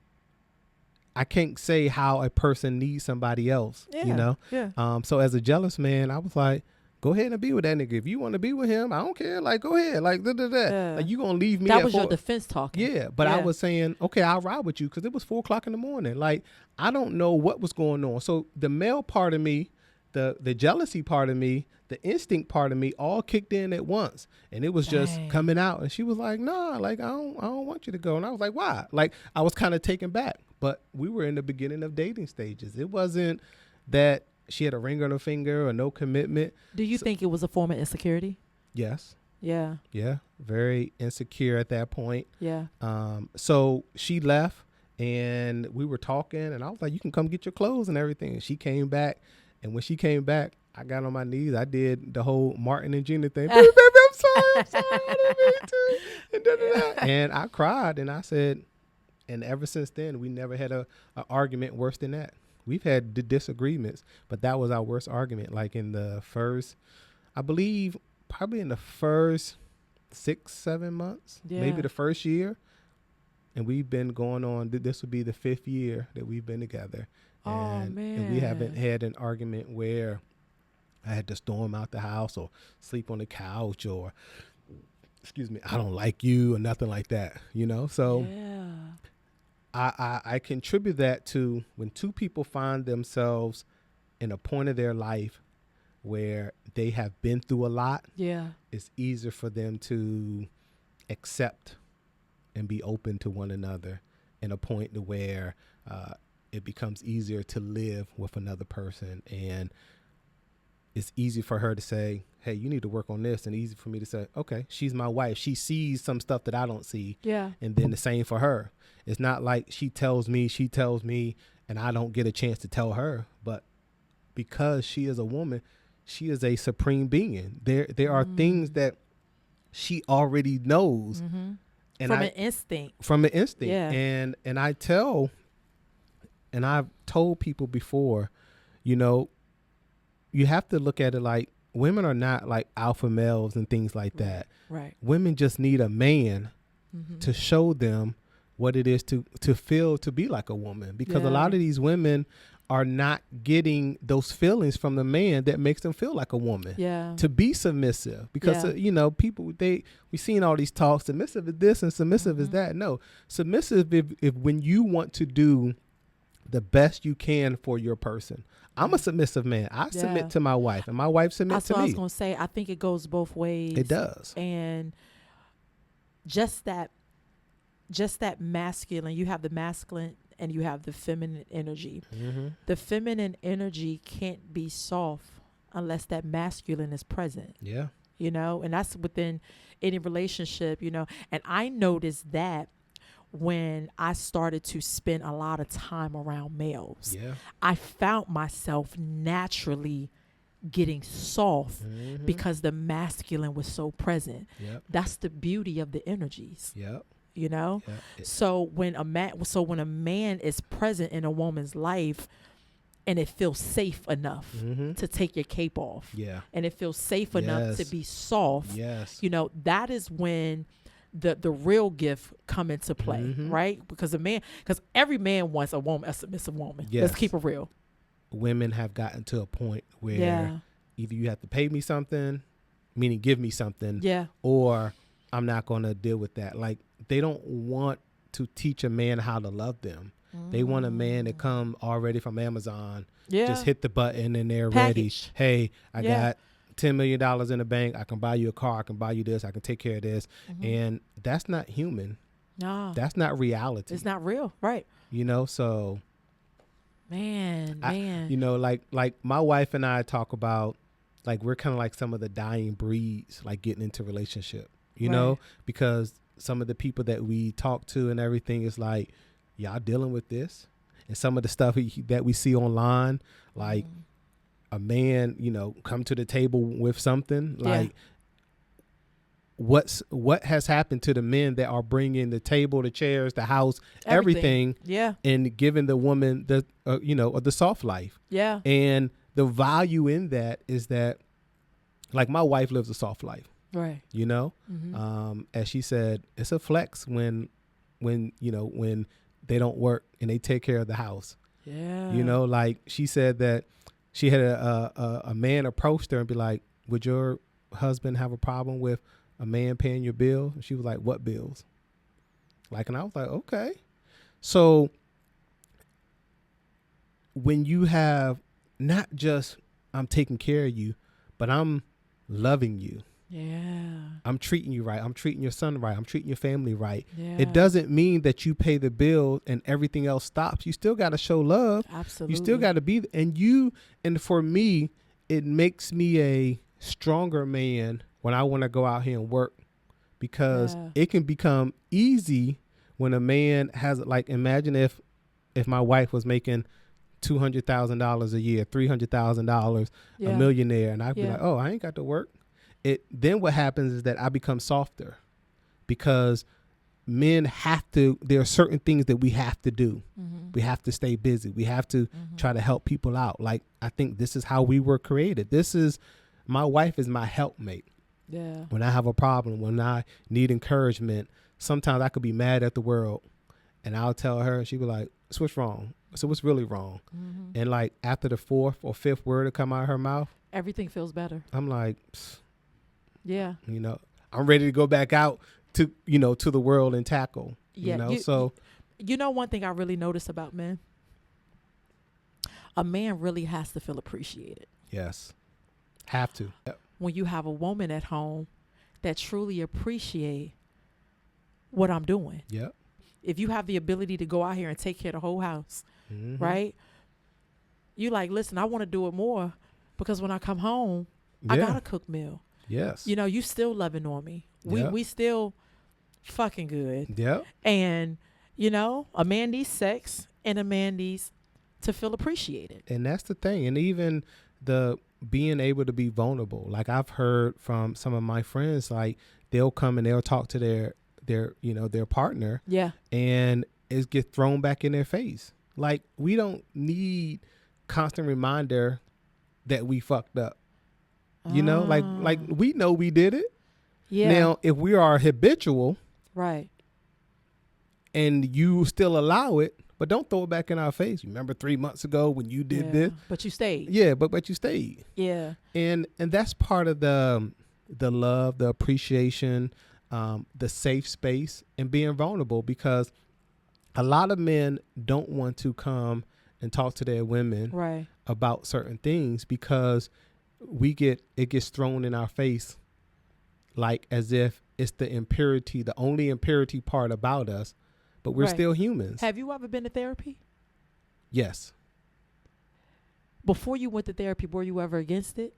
I can't say how a person needs somebody else, you know? Yeah. So as a jealous man, I was like, go ahead and be with that nigga. If you want to be with him, I don't care. Like, go ahead. Like, Yeah. Like, you going to leave me. That was your defense talking. Yeah. But I was saying, okay, I'll ride with you because it was 4 o'clock in the morning. Like, I don't know what was going on. So the male part of me, the jealousy part of me, the instinct part of me all kicked in at once. And it was just coming out. And she was like, nah, like, I don't want you to go. And I was like, why? Like, I was kind of taken back. But we were in the beginning of dating stages. It wasn't that she had a ring on her finger or no commitment. Do you think it was a form of insecurity? Yes. Yeah. Yeah. Very insecure at that point. Yeah. So she left and we were talking and I was like, you can come get your clothes and everything. And she came back. And when she came back, I got on my knees. I did the whole Martin and Gina thing. Baby, I'm sorry. I didn't mean to. And I cried and I said, and ever since then, we never had a argument worse than that. We've had disagreements, but that was our worst argument. Like in the first, I believe, probably in the first 6-7 months, maybe the first year. And we've been going on, this would be the 5th year that we've been together. And we haven't had an argument where I had to storm out the house or sleep on the couch or, I don't like you or nothing like that, you know? So I contribute that to when two people find themselves in a point of their life where they have been through a lot. Yeah. It's easier for them to accept and be open to one another in a point to where it becomes easier to live with another person. And it's easy for her to say, hey, you need to work on this. And easy for me to say, okay, she's my wife. She sees some stuff that I don't see. Yeah. And then the same for her. It's not like she tells me, and I don't get a chance to tell her. But because she is a woman, she is a supreme being. There are things that she already knows. Mm-hmm. And From an instinct. Yeah. And I tell, and I've told people before, you know, you have to look at it like women are not like alpha males and things like that. Right. Women just need a man to show them what it is to feel to be like a woman, because a lot of these women are not getting those feelings from the man that makes them feel like a woman. Yeah. To be submissive, because you know, people we seen all these talks, submissive is this and submissive is that. No, submissive if when you want to do the best you can for your person. I'm a submissive man. I submit to my wife, and my wife submits to me. That's what I was gonna say. I think it goes both ways. It does. And just that masculine, you have the masculine and you have the feminine energy. Mm-hmm. The feminine energy can't be soft unless that masculine is present. Yeah. You know, and that's within any relationship, you know. And I noticed that when I started to spend a lot of time around males, I found myself naturally getting soft because the masculine was so present. Yep. That's the beauty of the energies. Yep. You know, so when a man is present in a woman's life, and it feels safe enough to take your cape off. Yeah. And it feels safe enough to be soft. Yes. You know, that is when the real gift come into play, right? Because every man wants a submissive woman. Yes. Let's keep it real. Women have gotten to a point where either you have to pay me something, meaning give me something, or I'm not going to deal with that. Like, they don't want to teach a man how to love them. They want a man to come already from Amazon, just hit the button and they're ready. Hey, I got $10 million in the bank. I can buy you a car. I can buy you this. I can take care of this. And that's not human. No. That's not reality. It's not real. Right. You know, so. Man. You know, like my wife and I talk about, like, we're kind of like some of the dying breeds, like getting into relationship, you know, because some of the people that we talk to and everything is like, y'all dealing with this. And some of the stuff that we see online, like a man, you know, come to the table with something like what has happened to the men that are bringing the table, the chairs, the house, everything and giving the woman the, you know, the soft life. Yeah. And the value in that is that, like, my wife lives a soft life. Right. You know, as she said, it's a flex when they don't work and they take care of the house. Yeah. You know, like she said that she had a man approach her and be like, would your husband have a problem with a man paying your bill? And she was like, what bills? Like, and I was like, okay. So when you have not just I'm taking care of you, but I'm loving you. Yeah. I'm treating you right. I'm treating your son right. I'm treating your family right. Yeah. It doesn't mean that you pay the bill and everything else stops. You still got to show love. Absolutely. You still got to be, and for me, it makes me a stronger man when I want to go out here and work, because it can become easy when a man has, like, imagine if my wife was making $200,000 a year, $300,000, a millionaire, and I'd be like, oh, I ain't got to work. Then what happens is that I become softer, because men have to, there are certain things that we have to do. We have to stay busy. We have to try to help people out. Like, I think this is how we were created. My wife is my helpmate. Yeah. When I have a problem, when I need encouragement, sometimes I could be mad at the world and I'll tell her and she'll be like, so what's wrong? So what's really wrong? And like after the fourth or fifth word to come out of her mouth, everything feels better. I'm like, yeah, you know, I'm ready to go back out to, you know, to the world and tackle, you know, so. You know, one thing I really notice about men, a man really has to feel appreciated. Yes. Have to. Yep. When you have a woman at home that truly appreciate what I'm doing. Yep. If you have the ability to go out here and take care of the whole house, right? You like, listen, I want to do it more because when I come home, I got to cook meal. Yes. You know, you still loving on me. We still fucking good. Yep. And, you know, a man needs sex and a man needs to feel appreciated. And that's the thing. And even the being able to be vulnerable. Like, I've heard from some of my friends, like, they'll come and they'll talk to their you know, their partner. Yeah. And it gets thrown back in their face. Like, we don't need constant reminder that we fucked up. You know, like we know we did it. Yeah. Now, if we are habitual, right, and you still allow it, but don't throw it back in our face. You remember 3 months ago when you did this? But you stayed. Yeah, but you stayed. Yeah. And that's part of the love, the appreciation, the safe space, and being vulnerable, because a lot of men don't want to come and talk to their women about certain things, because it gets thrown in our face, like as if it's the impurity, the only impurity part about us, but we're still humans. Have you ever been to therapy? Yes. Before you went to therapy, were you ever against it?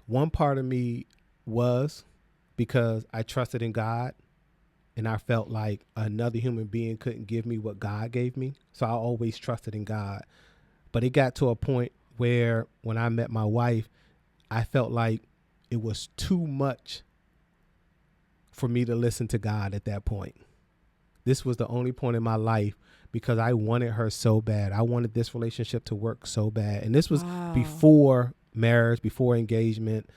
One part of me was, because I trusted in God and I felt like another human being couldn't give me what God gave me. So I always trusted in God. But it got to a point where when I met my wife, I felt like it was too much for me to listen to God at that point. This was the only point in my life because I wanted her so bad. I wanted this relationship to work so bad. And this was Wow. before marriage, before engagement.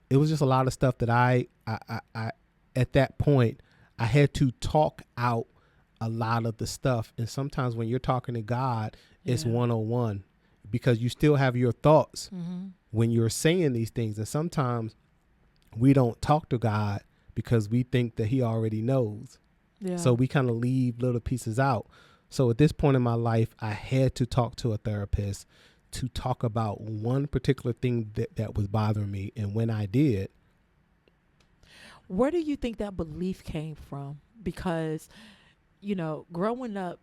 It was just a lot of stuff that I at that point, I had to talk out a lot of the stuff. And sometimes when you're talking to God, it's Yeah. one-on-one, because you still have your thoughts Mm-hmm. when you're saying these things. And sometimes we don't talk to God because we think that he already knows. Yeah. So we kind of leave little pieces out. So at this point in my life, I had to talk to a therapist to talk about one particular thing that was bothering me. And when I did, Where do you think that belief came from? Because, growing up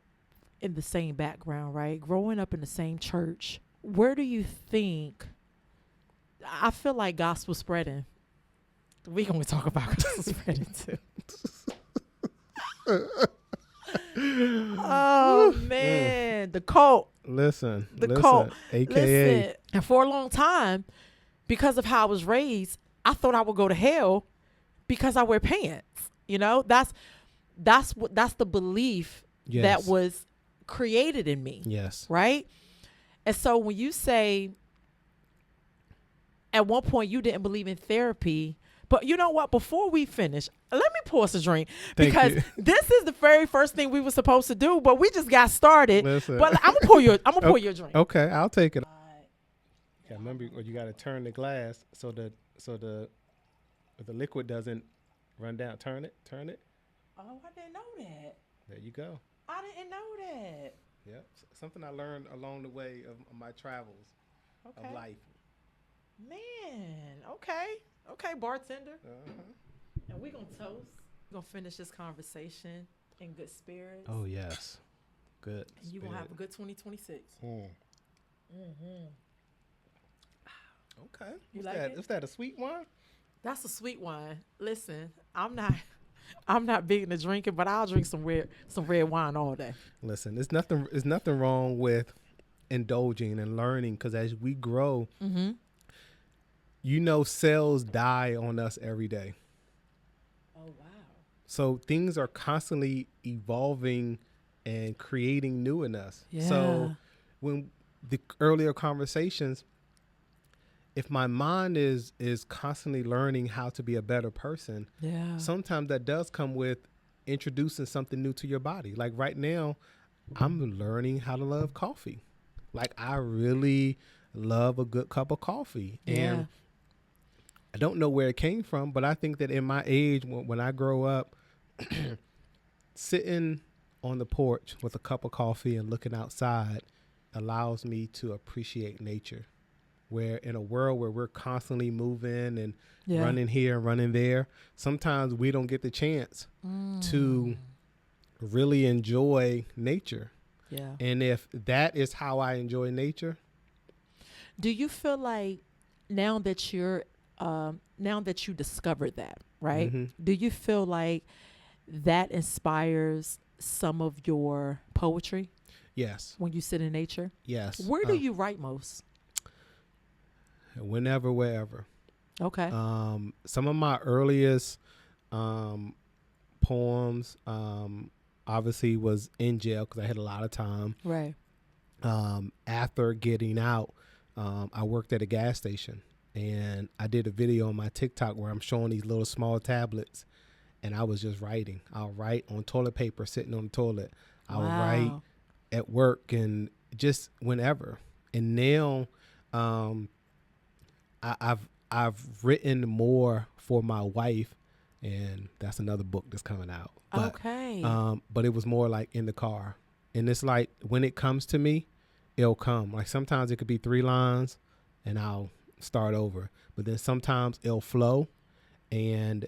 in the same background, right? Growing up in the same church, where do you think, I feel like gospel spreading. We gonna talk about gospel spreading too. Oh man, the cult. listen, cult. AKA, Listen, and for a long time, because of how I was raised, I thought I would go to hell because I wear pants. That's the belief yes, that was created in me. yes, Right? And so when you say at one point you didn't believe in therapy, but you know what? Before we finish, let me pour us a drink, Thank because you. this is the very first thing we were supposed to do, but we just got started. Listen. But I'm gonna pour you a drink. Okay, I'll take it. Yeah, remember, you got to turn the glass so the liquid doesn't run down. Turn it. Oh, I didn't know that. There you go. I didn't know that. Yep, something I learned along the way of my travels Okay. of life. Man, okay, bartender. Uh-huh. And we gonna toast. We're gonna finish this conversation in good spirits. Oh yes, good. And you gonna have a good 2026. Mm-hmm. Okay. You What's like that? it? Is that a sweet one? That's a sweet wine. Listen, I'm not big into drinking, but I'll drink some red wine all day. Listen, there's nothing wrong with indulging and learning, because as we grow, Mm-hmm. Cells die on us every day. Oh wow. So things are constantly evolving and creating new in us. Yeah. So when the earlier conversations, if my mind is constantly learning how to be a better person, Yeah. sometimes that does come with introducing something new to your body. Like right now, I'm learning how to love coffee. Like I really love a good cup of coffee. Yeah. And I don't know where it came from, but I think that in my age, when I grow up, sitting on the porch with a cup of coffee and looking outside allows me to appreciate nature. Where in a world where we're constantly moving and running here and running there, sometimes we don't get the chance to really enjoy nature. Yeah. And if that is how I enjoy nature. Do you feel like now that you discovered that, right? Mhm. Do you feel like that inspires some of your poetry Yes. when you sit in nature? Yes. Where do you write most? Whenever, wherever. Okay. Some of my earliest poems obviously was in jail because I had a lot of time. Right. After getting out, I worked at a gas station, and I did a video on my TikTok where I'm showing these little small tablets, and I was just writing. I'll write on toilet paper sitting on the toilet. I'll write at work and just whenever. And now I've written more for my wife, and that's another book that's coming out. But, Okay. but it was more like in the car. And it's like when it comes to me, it'll come. Like sometimes it could be 3 lines and I'll start over. But then sometimes it'll flow. And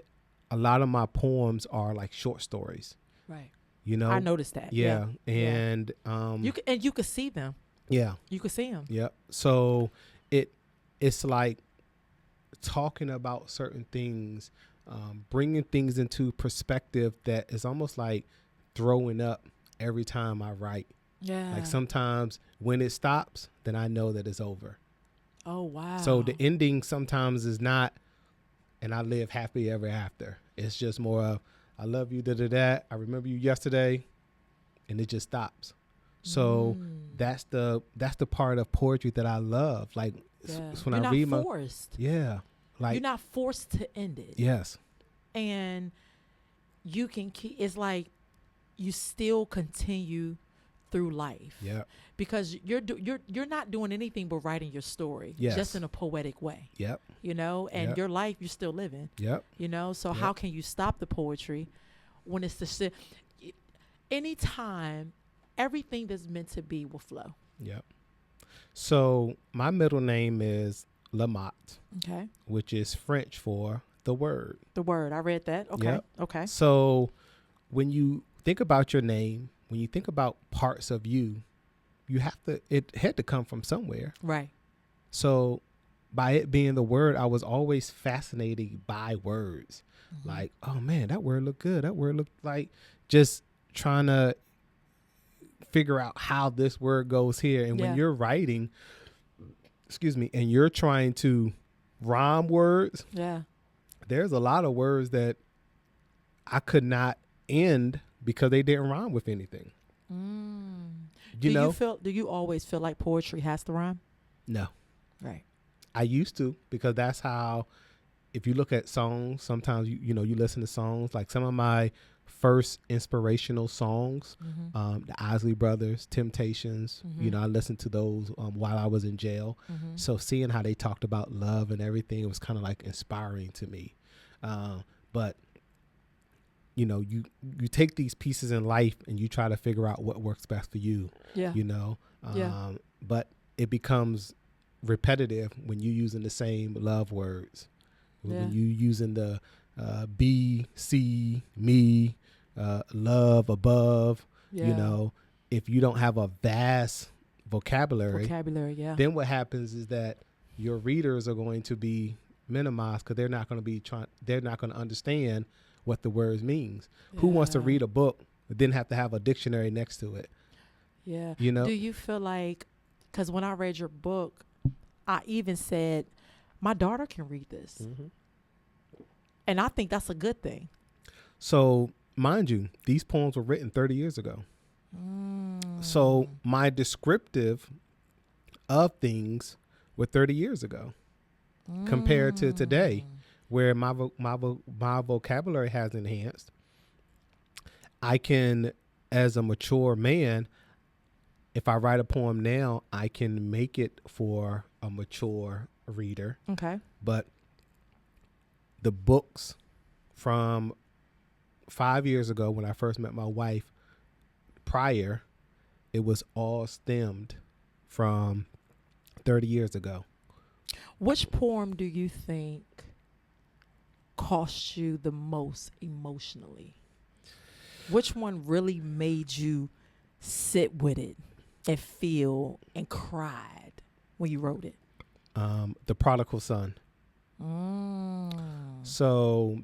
a lot of my poems are like short stories. Right. I noticed that. Yeah. And you could see them. Yeah. You could see them. Yep. So it's like talking about certain things, bringing things into perspective that is almost like throwing up every time I write. Yeah. Like sometimes when it stops, then I know that it's over. Oh, wow. So the ending sometimes is not, and I live happily ever after. It's just more of, I love you, da-da-da. I remember you yesterday. and it just stops. So that's the part of poetry that I love. Like when You're I read not forced. like You're not forced to end it. Yes. And you can keep. It's like you still continue through life. Yeah. Because you're not doing anything but writing your story. Yes. Just in a poetic way. Yep. You know, and your life you're still living. Yep. You know, so how can you stop the poetry when it's the anytime everything that's meant to be will flow. Yep. So my middle name is Lamont. Okay. Which is French for the word. The word. I read that. Okay. Yep. Okay. So when you think about your name, when you think about parts of you, it had to come from somewhere. Right. So by it being the word, I was always fascinated by words. Like, oh man, that word looked good. That word looked like, just trying to figure out how this word goes here. And when you're writing, and you're trying to rhyme words, there's a lot of words that I could not end because they didn't rhyme with anything. Do you always feel like poetry has to rhyme? No. Right. I used to, because that's how, if you look at songs, sometimes you listen to songs, like some of my first inspirational songs, the Isley Brothers, Temptations, I listened to those while I was in jail. So seeing how they talked about love and everything, it was kind of like inspiring to me. But you take these pieces in life and you try to figure out what works best for you. But it becomes repetitive when you're using the same love words. When you using the be, see, me, love, above, if you don't have a vast vocabulary, then what happens is that your readers are going to be minimized because they're not going to understand what the words means. Who wants to read a book but then have to have a dictionary next to it? Yeah. Do you feel like, because when I read your book, I even said, my daughter can read this. And I think that's a good thing. So, mind you, these poems were written 30 years ago. So my descriptive of things were 30 years ago compared to today, where my vocabulary has enhanced. I can, as a mature man, if I write a poem now, I can make it for a mature reader. Okay. But the books from 5 years ago, when I first met my wife, prior, it was all stemmed from 30 years ago. Which poem do you think cost you the most emotionally? Which one really made you sit with it and feel and cried when you wrote it? The Prodigal Son. So,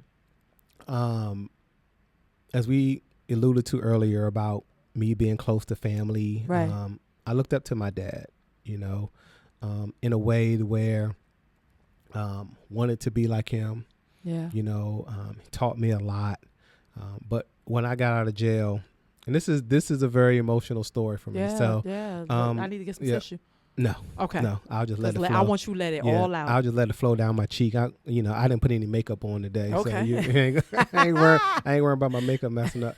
as we alluded to earlier about me being close to family, right. I looked up to my dad, in a way where wanted to be like him. Yeah. He taught me a lot. But when I got out of jail, and this is a very emotional story for me. Yeah, so I need to get some tissue. No. Okay. No, I'll just let it flow. I want you to let it all out. I'll just let it flow down my cheek. I didn't put any makeup on today. Okay. So I ain't worried about my makeup messing up.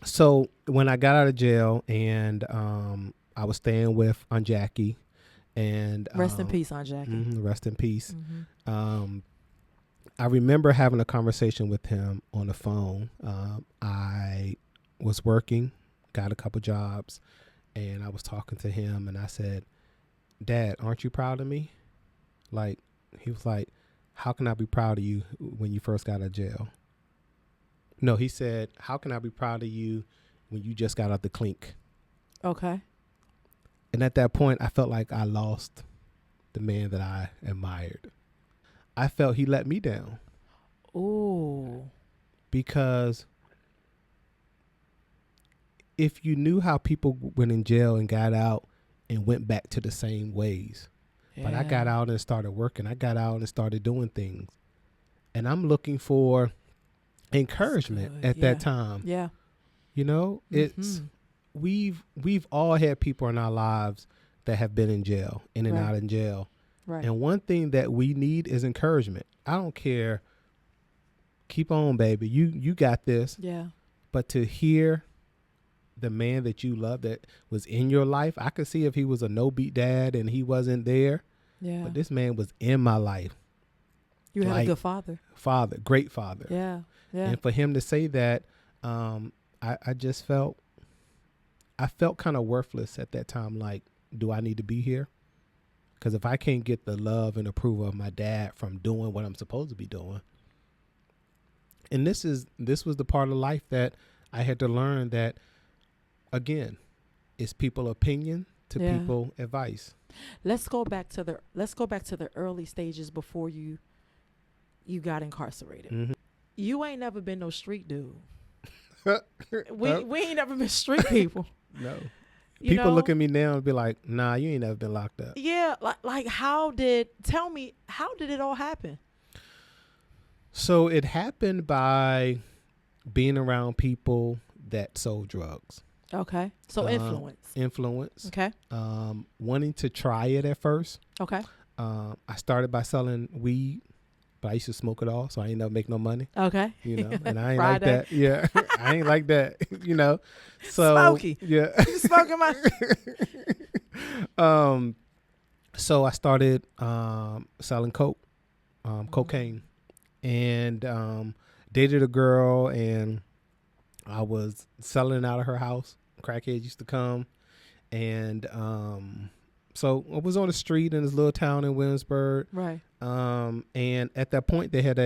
So when I got out of jail and I was staying with Aunt Jackie, and rest in peace, Aunt Jackie. Rest in peace. I remember having a conversation with him on the phone. I was working, got a couple jobs, and I was talking to him, and I said, "Dad, aren't you proud of me?" Like, he was like, "How can I be proud of you when you first got out of jail?" No, he said, "How can I be proud of you when you just got out the clink?" Okay. And at that point, I felt like I lost the man that I admired. I felt he let me down. Ooh. Because if you knew how people went in jail and got out and went back to the same ways. Yeah. But I got out and started working. I got out and started doing things. And I'm looking for encouragement at that time. Yeah. You know, it's we've all had people in our lives that have been in jail, in and out in jail. Right. And one thing that we need is encouragement. I don't care. Keep on, baby. You got this. Yeah. But to hear the man that you love that was in your life, I could see if he was a no-beat dad and he wasn't there. Yeah. But this man was in my life. You had like, a good father. Great father. Yeah. Yeah. And for him to say that, I just felt kind of worthless at that time. Like, do I need to be here? Because if I can't get the love and approval of my dad from doing what I'm supposed to be doing. And this was the part of life that I had to learn that, again, it's people opinion to people advice. Let's go back to the early stages before you got incarcerated. Mm-hmm. You ain't never been no street dude. we ain't never been street people. No. You People know? look at me now and be like, nah, you ain't never been locked up. Yeah, like how did it all happen? So it happened by being around people that sold drugs. Okay. So Influence. Okay. Wanting to try it at first. Okay. I started by selling weed, but I used to smoke it all, so I ain't never make no money. Okay. You know, and I ain't Friday. like that. Yeah, I ain't like that. You know, so Smoky. Yeah. You smoking my. So I started selling cocaine, and dated a girl, and I was selling out of her house. Crackheads used to come, and so I was on the street in this little town in Williamsburg. Right. And at that point, they had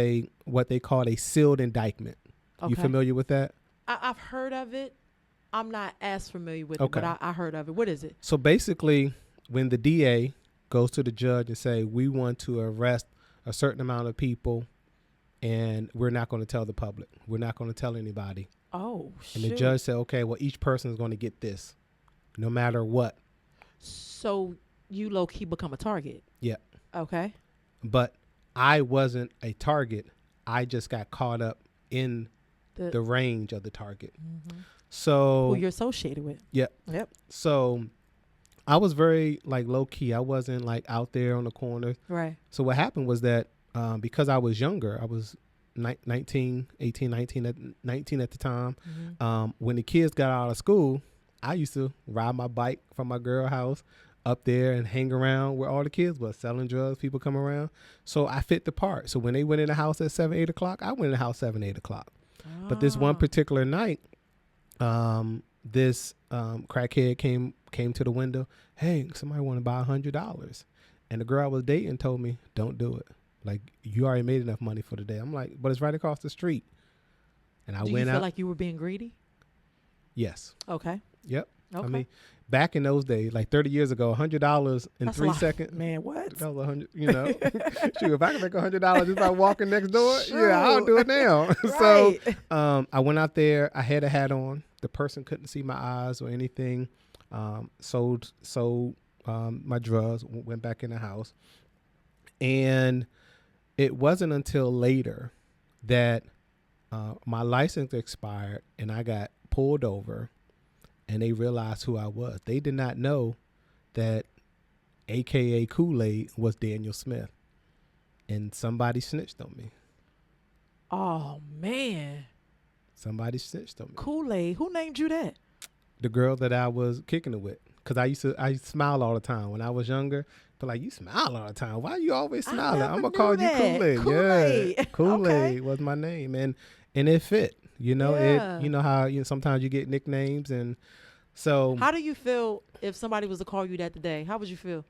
what they called a sealed indictment. Okay. You familiar with that? I've heard of it. I'm not as familiar with it, Okay. but I heard of it. What is it? So basically, when the DA goes to the judge and say, we want to arrest a certain amount of people, and we're not going to tell the public. We're not going to tell anybody. Oh, And the judge said, okay, well, each person is going to get this, no matter what. So you low-key become a target. Yeah. Okay. But I wasn't a target. I just got caught up in the range of the target. Mm-hmm. So who you're associated with. Yep. So I was very like low key. I wasn't like out there on the corner. Right. So what happened was that because I was younger, I was 19 at the time. Mm-hmm. When the kids got out of school, I used to ride my bike from my girl house up there and hang around where all the kids was selling drugs, people come around. So I fit the part. So when they went in the house at 7, 8 o'clock, I went in the house 7, 8 o'clock. But this one particular night, this crackhead came to the window. Hey, somebody want to buy $100. And the girl I was dating told me, don't do it. Like, you already made enough money for the day. I'm like, but it's right across the street. And I Do went you out. feel like you were being greedy? Yes. Okay. Yep. Okay. I mean, back in those days, like 30 years ago, $100 in That's 3 seconds. Man, what? That was 100, you know. Shoot, if I can make $100 just by walking next door, Sure. yeah, I'll do it now. Right. So I went out there. I had a hat on. The person couldn't see my eyes or anything. Sold my drugs, went back in the house. And it wasn't until later that my license expired and I got pulled over and they realized who I was. They did not know that AKA Kool-Aid was Daniel Smith. And somebody snitched on me. Oh, man. Somebody snitched on me. Kool-Aid. Who named you that? The girl that I was kicking it with. Because I smile all the time. When I was younger, but like, you smile all the time. Why you always smiling? I'm going to call you Kool-Aid. Kool-Aid. Yeah. Kool-Aid Okay. was my name. And it fit. You know, Yeah. you know how sometimes you get nicknames. And so How do you feel if somebody was to call you that today? How would you feel?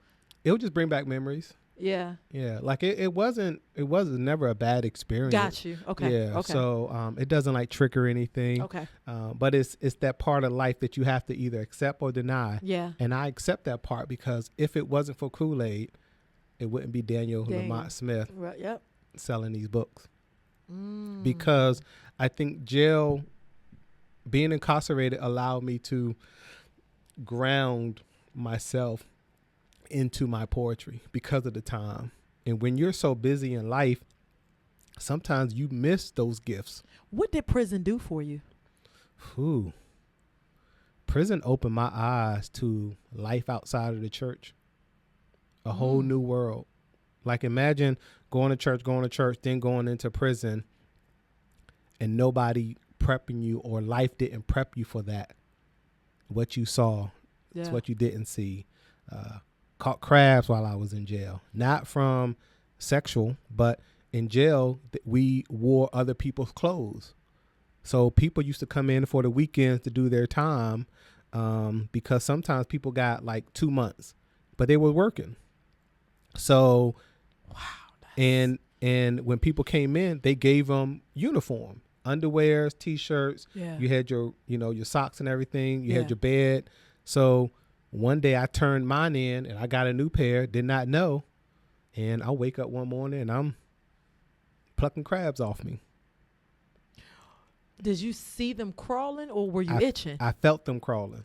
it would just bring back memories. Yeah. Yeah. Like it wasn't never a bad experience. Got you. Okay. Yeah. Okay. So it doesn't like trick or anything. Okay. But it's that part of life that you have to either accept or deny. Yeah. And I accept that part because if it wasn't for Kool-Aid, it wouldn't be Daniel Lamont Smith Right. Yep. selling these books. Because I think being incarcerated allowed me to ground myself into my poetry because of the time. And when you're so busy in life, sometimes you miss those gifts. What did prison do for you? Ooh. prison opened my eyes to life outside of the church, a whole new world. Like imagine going to church, then going into prison, and nobody prepping you, or life didn't prep you for that. What you saw, it's what you didn't see. Caught crabs while I was in jail, not from sexual, but in jail we wore other people's clothes. So people used to come in for the weekends to do their time, because sometimes people got like 2 months, but they were working. So, and when people came in, they gave them uniform, underwears, t-shirts. Yeah. You had your socks and everything. You had your bed. So one day I turned mine in and I got a new pair, did not know. And I wake up one morning and I'm plucking crabs off me. Did you see them crawling or were you itching? I felt them crawling.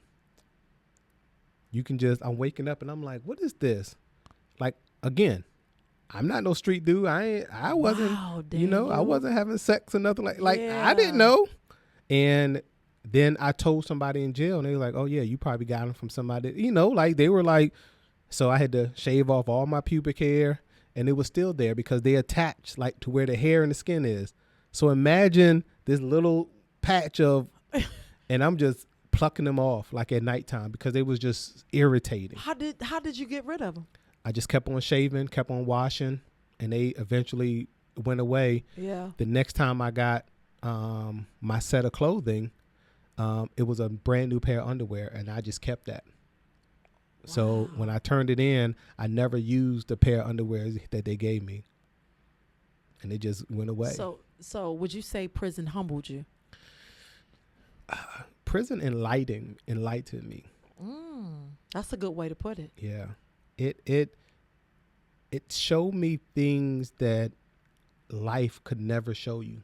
I'm waking up and I'm like, what is this? Like, again, I'm not no street dude. I wasn't, I wasn't having sex or nothing like I didn't know. And then I told somebody in jail and they were like, oh yeah, you probably got them from somebody, like they were like, so I had to shave off all my pubic hair and it was still there because they attach like to where the hair and the skin is. So imagine this little patch of, and I'm just plucking them off like at nighttime because it was just irritating. How did you get rid of them? I just kept on shaving, kept on washing, and they eventually went away. Yeah. The next time I got my set of clothing, it was a brand new pair of underwear, and I just kept that. Wow. So when I turned it in, I never used the pair of underwear that they gave me, and it just went away. So would you say prison humbled you? Prison enlightened me. That's a good way to put it. Yeah. It showed me things that life could never show you.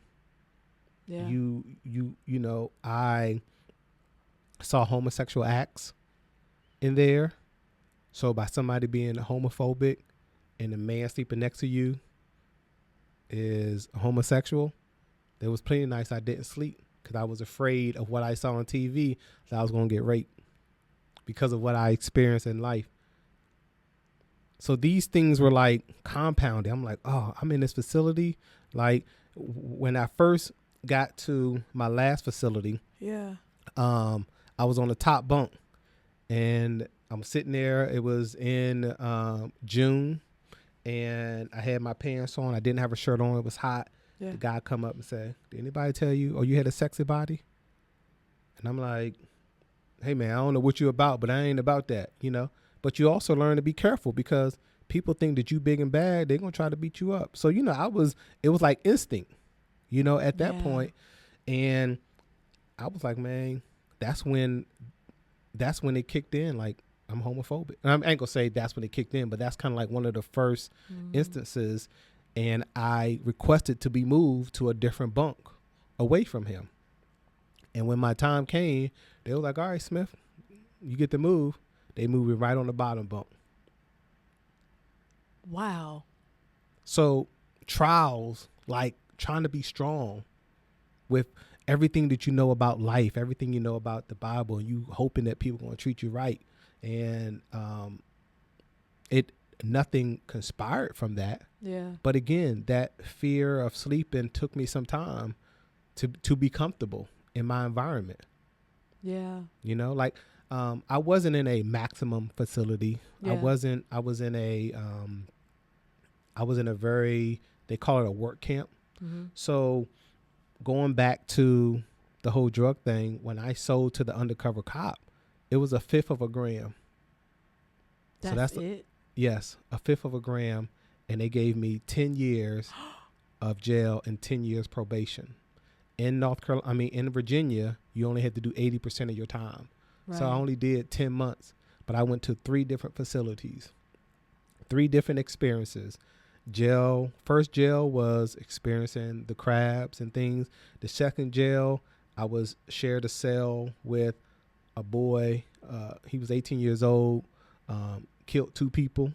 Yeah. I saw homosexual acts in there. So by somebody being homophobic and the man sleeping next to you is homosexual, there was plenty of nights I didn't sleep because I was afraid of what I saw on TV that I was going to get raped because of what I experienced in life. So these things were like compounded. I'm like, oh, I'm in this facility. Like when I first got to my last facility, I was on the top bunk and I'm sitting there. It was in June and I had my pants on. I didn't have a shirt on. It was hot. Yeah. The guy come up and say, did anybody tell you, you had a sexy body? And I'm like, hey man, I don't know what you about, but I ain't about that, But you also learn to be careful because people think that you big and bad. They're going to try to beat you up. So, it was like instinct, at that point. And I was like, man, that's when it kicked in. Like, I'm homophobic. And I ain't going to say that's when it kicked in, but that's kind of like one of the first instances. And I requested to be moved to a different bunk away from him. And when my time came, they were like, all right, Smith, you get to move. They moved me right on the bottom bunk. Wow. So trials, like trying to be strong with everything that you know about life, everything you know about the Bible, and you hoping that people are going to treat you right. And nothing conspired from that. Yeah. But again, that fear of sleeping took me some time to be comfortable in my environment. Yeah. I wasn't in a maximum facility. Yeah. I was in a very, they call it a work camp. Mm-hmm. So going back to the whole drug thing, when I sold to the undercover cop, it was 1/5 of a gram. That's it? Yes, 1/5 of a gram. And they gave me 10 years of jail and 10 years probation. In in Virginia, you only had to do 80% of your time. Right. So I only did 10 months, but I went to 3 different facilities, 3 different experiences. First jail was experiencing the crabs and things. The second jail, I was shared a cell with a boy. He was 18 years old, killed 2 people.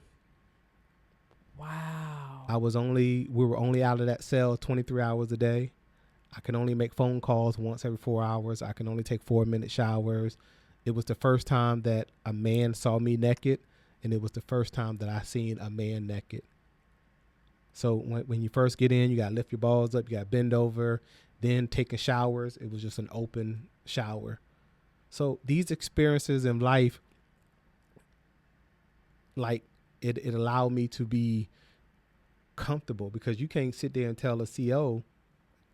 Wow. We were only out of that cell 23 hours a day. I could only make phone calls once every 4 hours. I can only take 4-minute showers. it was the first time that a man saw me naked, and it was the first time that I seen a man naked. So when you first get in, you got to lift your balls up, you got to bend over, then taking showers. It was just an open shower. So these experiences in life, like it allowed me to be comfortable, because you can't sit there and tell a CO,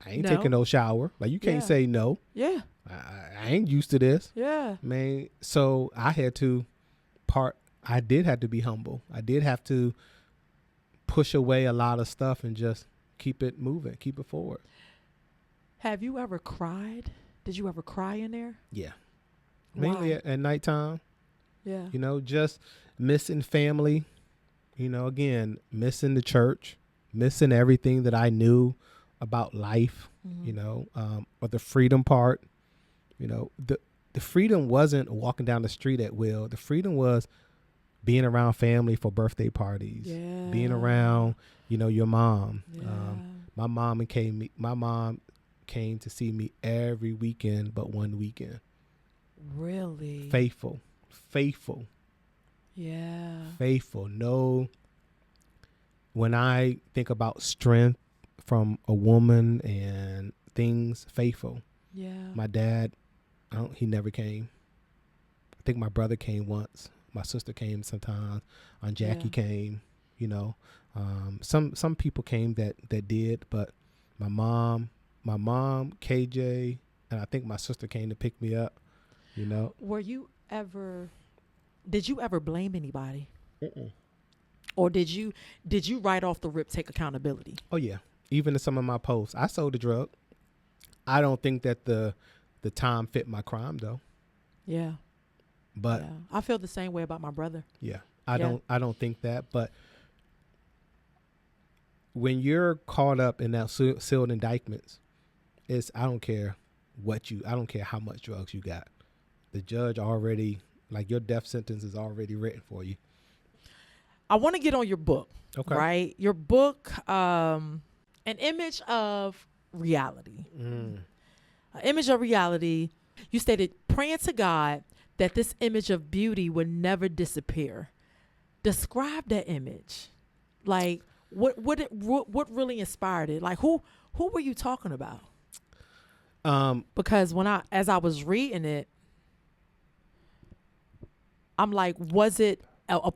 I ain't taking no shower. Like, you can't say no. Yeah. I ain't used to this. Yeah. Man, so I did have to be humble. I did have to push away a lot of stuff and just keep it moving, keep it forward. Have you ever cried? Did you ever cry in there? Yeah. Mainly at nighttime. Yeah. You know, just missing family. You know, again, missing the church, missing everything that I knew about life, you know, or the freedom part. You know, the freedom wasn't walking down the street at will. The freedom was being around family for birthday parties, being around, you know, your mom. My mom came to see me every weekend but one weekend. Really? Faithful. Yeah. Faithful. No. When I think about strength from a woman and things, faithful. Yeah. My dad, he never came. I think my brother came once. My sister came sometimes. Aunt Jackie came. You know, some people came that did, but my mom, KJ, and I think my sister came to pick me up. You know. Did you ever blame anybody? Mm-mm. Or did you right off the rip take accountability? Oh yeah. Even in some of my posts, I sold the drug. I don't think that the time fit my crime though. Yeah. But I feel the same way about my brother. Yeah. I don't think that, but when you're caught up in that sealed indictments, I don't care how much drugs you got. The judge already, like, your death sentence is already written for you. I want to get on your book. Okay. Right? Your book, An Image of Reality. An image of reality. You stated, praying to God that this image of beauty would never disappear. Describe that image. Like, what really inspired it? Like, who were you talking about? Because as I was reading it, I'm like, was it a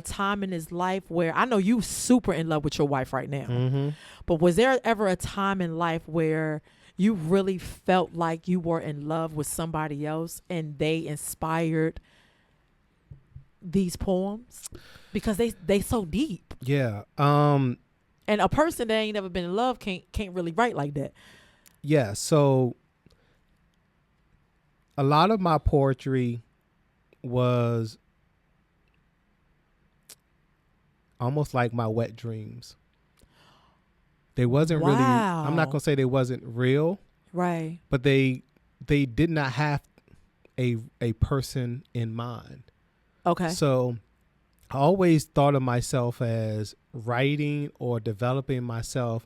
time in his life where, I know you super in love with your wife right now, but was there ever a time in life where you really felt like you were in love with somebody else and they inspired these poems? Because they so deep. Yeah. And a person that ain't never been in love can't really write like that. Yeah. So a lot of my poetry was almost like my wet dreams. They wasn't really, I'm not going to say they wasn't real. Right. But they did not have a person in mind. Okay. So I always thought of myself as writing or developing myself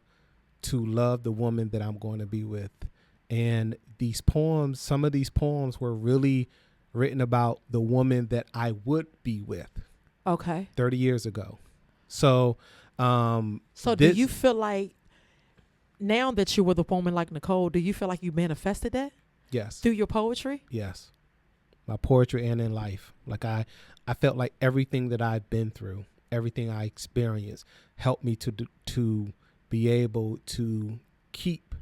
to love the woman that I'm going to be with. And these poems, some of these poems were really written about the woman that I would be with. Okay. 30 years ago. So do you feel like, now that you're with a woman like Nicole, do you feel like you manifested that? Yes. Through your poetry? Yes. My poetry and in life. Like I felt like everything that I've been through, everything I experienced helped me to be able to keep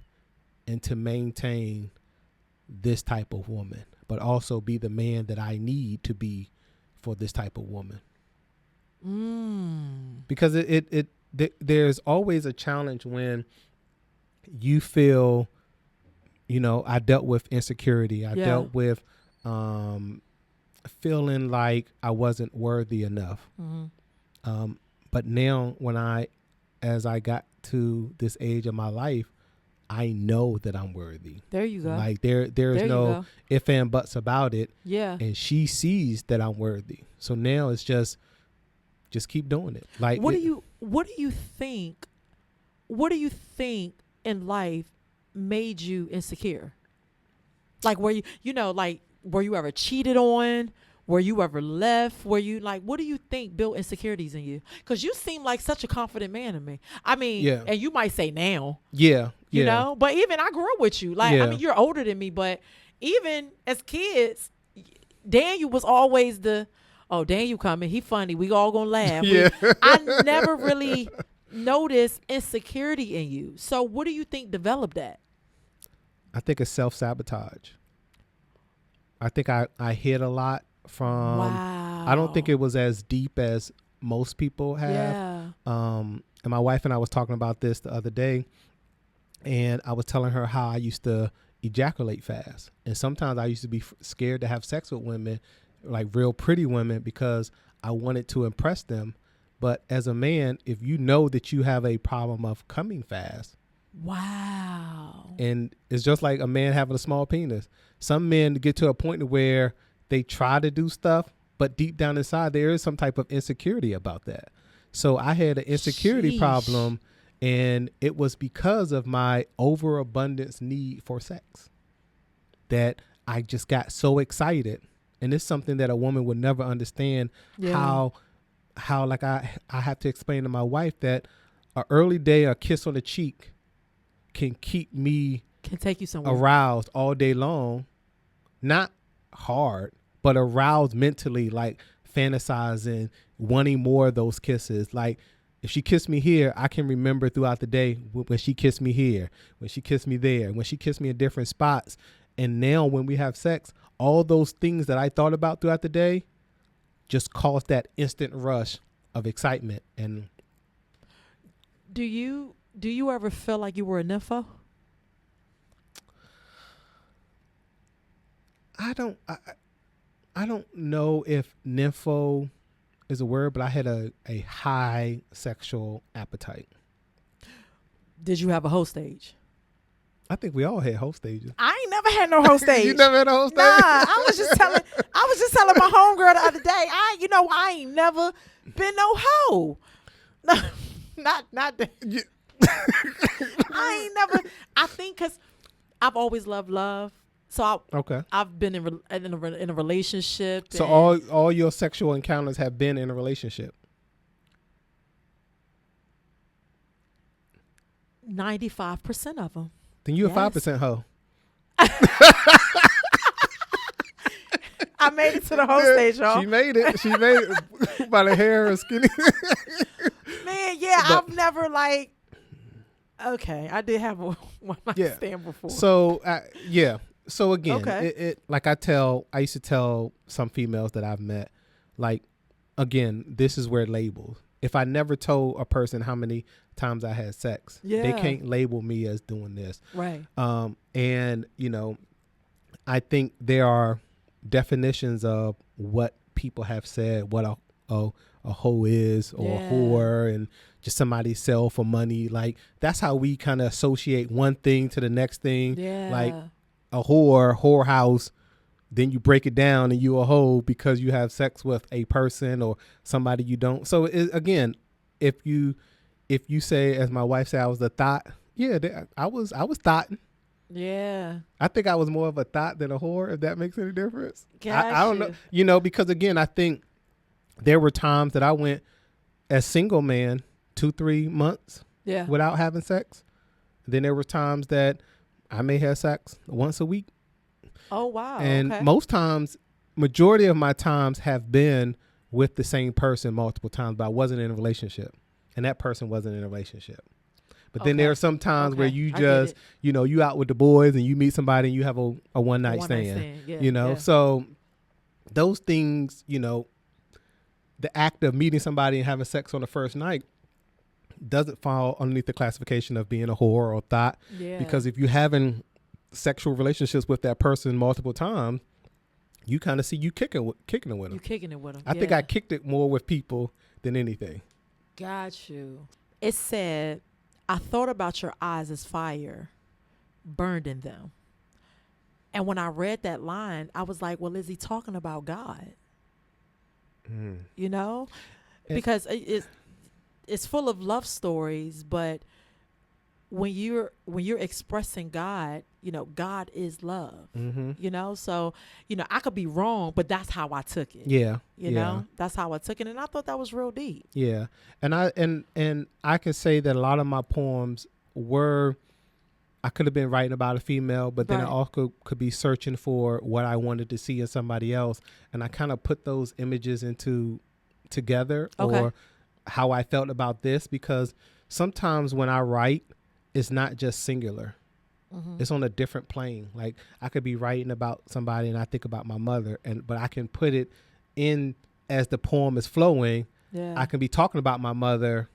and to maintain this type of woman, but also be the man that I need to be for this type of woman. Because there's always a challenge when you feel, you know, I dealt with insecurity. I dealt with feeling like I wasn't worthy enough. But now as I got to this age of my life, I know that I'm worthy. There you go. Like there's no if and buts about it. Yeah. And she sees that I'm worthy. So now it's just keep doing it. Like, what do you think in life made you insecure? Like, were were you ever cheated on? Were you ever left? Were you like, what do you think built insecurities in you? Because you seem like such a confident man to me. I mean, Yeah. and you might say now, Yeah. you know, but even I grew up with you. Like, I mean, you're older than me, but even as kids, Daniel was always Daniel coming. He funny. We all gonna laugh. Yeah. I never really noticed insecurity in you. So what do you think developed that? I think it's self-sabotage. I think I hid a lot from, Wow. I don't think it was as deep as most people have. Yeah. And my wife and I was talking about this the other day, and I was telling her how I used to ejaculate fast. And sometimes I used to be scared to have sex with women, like real pretty women, because I wanted to impress them. But as a man, if you know that you have a problem of coming fast, wow. and it's just like a man having a small penis. Some men get to a point where they try to do stuff, but deep down inside, there is some type of insecurity about that. So I had an insecurity problem, and it was because of my overabundance need for sex that I just got so excited. And it's something that a woman would never understand, how like I have to explain to my wife that an early day, a kiss on the cheek can keep me take you somewhere aroused all day long, not hard, but aroused mentally, like fantasizing, wanting more of those kisses. Like if she kissed me here, I can remember throughout the day when she kissed me here, when she kissed me there, when she kissed me in different spots. And now when we have sex, all those things that I thought about throughout the day just cause that instant rush of excitement. And do you ever feel like you were a nympho? I don't know if nympho is a word, but I had a high sexual appetite. Did you have a whole stage? I think we all had whole stages. I ain't never had no whole stage. You never had a whole stage? Nah, I was just telling my homegirl the other day, I ain't never been no hoe. No, not that. I ain't never. I think because I've always loved love. So I've been in a relationship. So all your sexual encounters have been in a relationship. 95% of them. Then you a 5% hoe. I made it to the whole stage, y'all. She made it by the hair and skinny. Man, yeah, I've never like. Okay, I did have one night stand before. So So again, okay. it like I used to tell some females that I've met, like, again, this is where labels. If I never told a person how many times I had sex, they can't label me as doing this. Right. And I think there are definitions of what people have said, what a hoe is, or a whore, and just somebody sell for money. Like that's how we kind of associate one thing to the next thing. Yeah. Like a whorehouse, then you break it down and you a hoe because you have sex with a person or somebody you don't. So again, if you say, as my wife said, I was a thought. Yeah, I was thoughting. Yeah. I think I was more of a thought than a whore, if that makes any difference. Gotcha. I don't know, because again, I think there were times that I went as single man 2-3 months without having sex. Then there were times that I may have sex once a week. Oh, wow. And most times, majority of my times have been with the same person multiple times, but I wasn't in a relationship. And that person wasn't in a relationship. But then there are some times where you just, you out with the boys and you meet somebody and you have a one night stand, So those things, the act of meeting somebody and having sex on the first night doesn't fall underneath the classification of being a whore or thought. Yeah. Because if you're having sexual relationships with that person multiple times, you kind of see you kicking it with them. You kicking it with them. I think I kicked it more with people than anything. Got you. It said, I thought about your eyes as fire burned in them. And when I read that line, I was like, well, is he talking about God? Because it's full of love stories, but when you're expressing God, God is love. So, I could be wrong, but that's how I took it. Yeah. You know, that's how I took it. And I thought that was real deep. Yeah. And I can say that a lot of my poems were, I could have been writing about a female, but then I also could be searching for what I wanted to see in somebody else. And I kind of put those images together or how I felt about this, because sometimes when I write, it's not just singular. It's on a different plane. Like I could be writing about somebody and I think about my mother, but I can put it in as the poem is flowing. Yeah. I can be talking about my mother,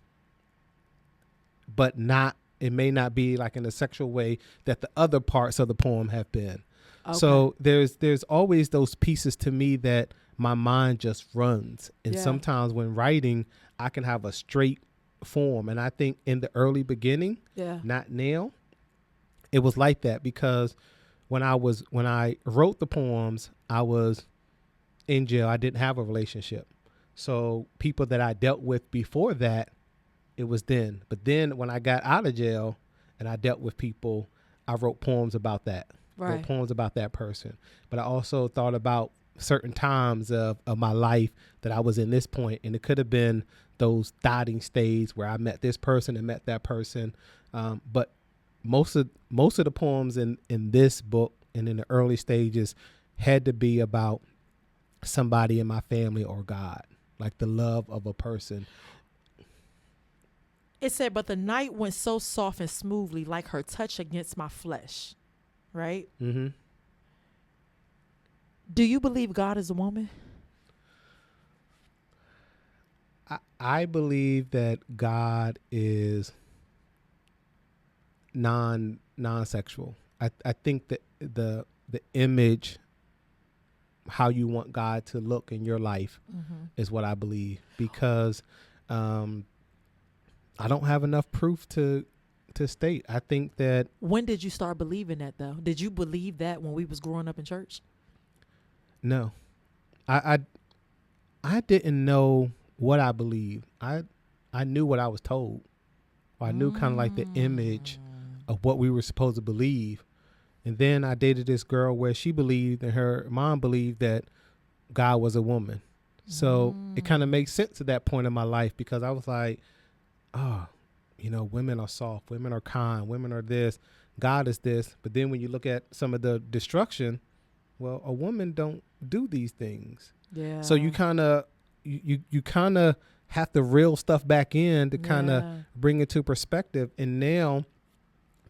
but it may not be like in a sexual way that the other parts of the poem have been. Okay. So there's always those pieces to me that my mind just runs. And sometimes when writing, I can have a straight form. And I think in the early beginning, not now, it was like that, because when I wrote the poems, I was in jail. I didn't have a relationship. So people that I dealt with before that, it was then. But then when I got out of jail and I dealt with people, I wrote poems about that. Right. Wrote poems about that person. But I also thought about certain times of my life that I was in this point, and it could have been those dotting stages where I met this person and met that person. But most of the poems in this book and in the early stages had to be about somebody in my family or God, like the love of a person. It said, but the night went so soft and smoothly, like her touch against my flesh. Right? Mm-hmm. Do you believe God is a woman? I believe that God is non-sexual. I think that the image, how you want God to look in your life, is what I believe, because I don't have enough proof to state. I think that. When did you start believing that, though? Did you believe that when we was growing up in church? No, I didn't know what I believed. I knew what I was told. I knew kind of like the image of what we were supposed to believe. And then I dated this girl where she believed and her mom believed that God was a woman. So it kind of makes sense at that point in my life, because I was like, oh, women are soft, women are kind, women are this, God is this. But then when you look at some of the destruction, well, a woman don't do these things. Yeah. So you kind of you kind of have to reel stuff back in to kind of bring it to perspective. And now,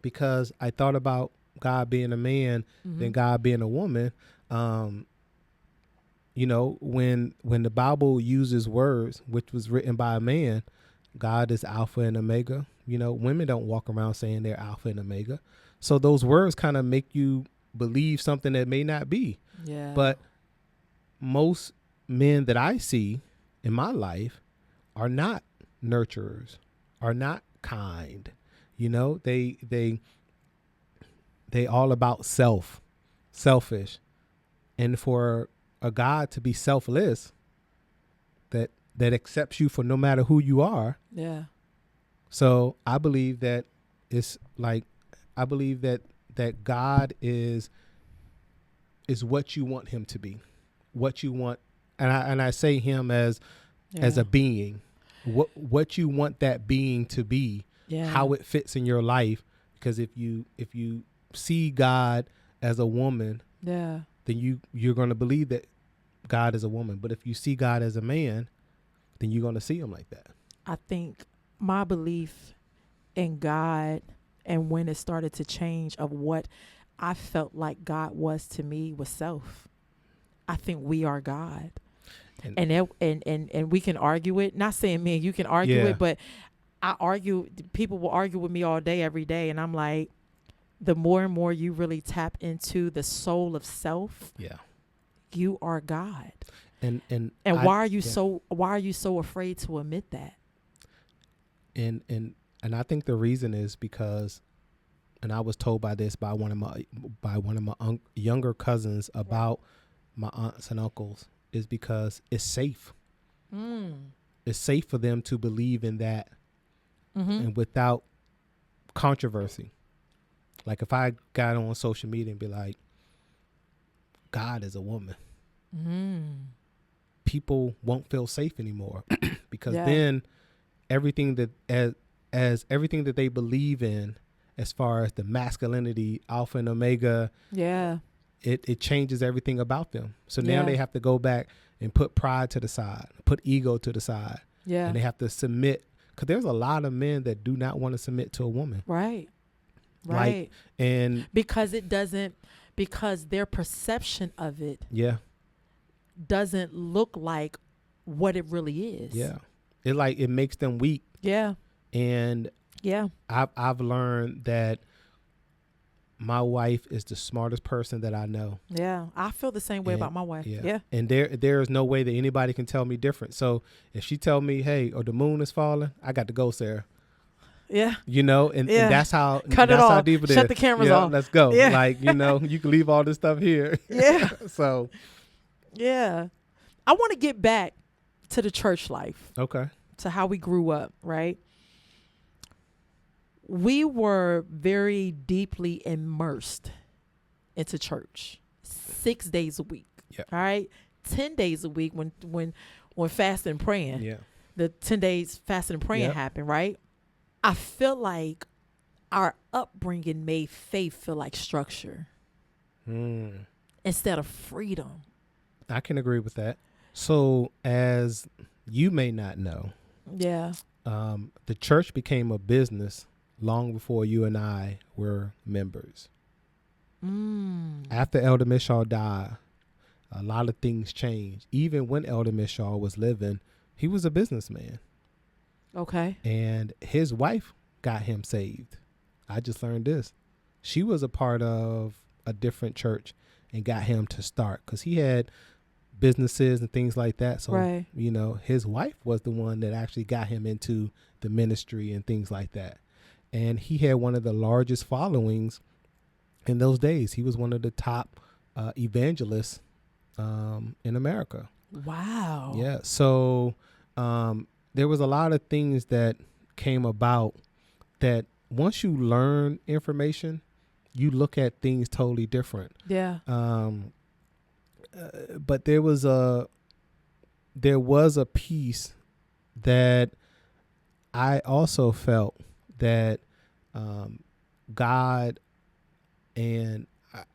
because I thought about God being a man, then God being a woman, when the Bible uses words, which was written by a man, God is Alpha and Omega. Women don't walk around saying they're Alpha and Omega. So those words kind of make you believe something that may not be. Yeah. But most men that I see in my life are not nurturers, are not kind. They all about selfish. And for a God to be selfless, that accepts you for no matter who you are. Yeah. So I believe that that God is what you want him to be, what you want. And I say him as a being, what you want that being to be, how it fits in your life. Because if you see God as a woman, then you're going to believe that God is a woman. But if you see God as a man, then you're going to see him like that. I think my belief in God, and when it started to change of what I felt like God was to me, was self. I think we are God. And we can argue it. Not saying me and you can argue it, but people will argue with me all day, every day. And I'm like, the more and more you really tap into the soul of self, you are God. And why are you so afraid to admit that? And I think the reason is because, and I was told by one of my younger cousins about my aunts and uncles, is because it's safe. It's safe for them to believe in that, and without controversy. Like if I got on social media and be like, God is a woman, people won't feel safe anymore because then everything that as everything that they believe in as far as the masculinity, alpha and omega, it changes everything about them. So now they have to go back and put pride to the side, put ego to the side, and they have to submit, because there's a lot of men that do not want to submit to a woman. Right. Like, and because their perception of it doesn't look like what it really is. Yeah. It makes them weak. Yeah. And I've learned that my wife is the smartest person that I know. Yeah. I feel the same way about my wife. Yeah. And there is no way that anybody can tell me different. So if she tell me, hey, or the moon is falling, I got to go, Sarah. Yeah. You know, and that's how Cut it that's off. how deep it Shut is. the cameras off. Let's go. Yeah. Like, you know, you can leave all this stuff here. Yeah. So yeah. I want to get back to the church life. Okay. To how we grew up, right? We were very deeply immersed into church 6 days a week. Yeah. All right. 10 days a week when fasting and praying. Yeah. The 10 days fasting and praying happened, right? I feel like our upbringing made faith feel like structure instead of freedom. I can agree with that. So as you may not know, the church became a business long before you and I were members. After Elder Mishaw died, a lot of things changed. Even when Elder Mishaw was living, he was a businessman. Okay. And his wife got him saved. I just learned this. She was a part of a different church and got him to start because he had businesses and things like that. So, you know, his wife was the one that actually got him into the ministry and things like that. And he had one of the largest followings in those days. He was one of the top evangelists in America. Wow. Yeah. So there was a lot of things that came about that once you learn information, you look at things totally different. Yeah. But there was a piece that I also felt that God, and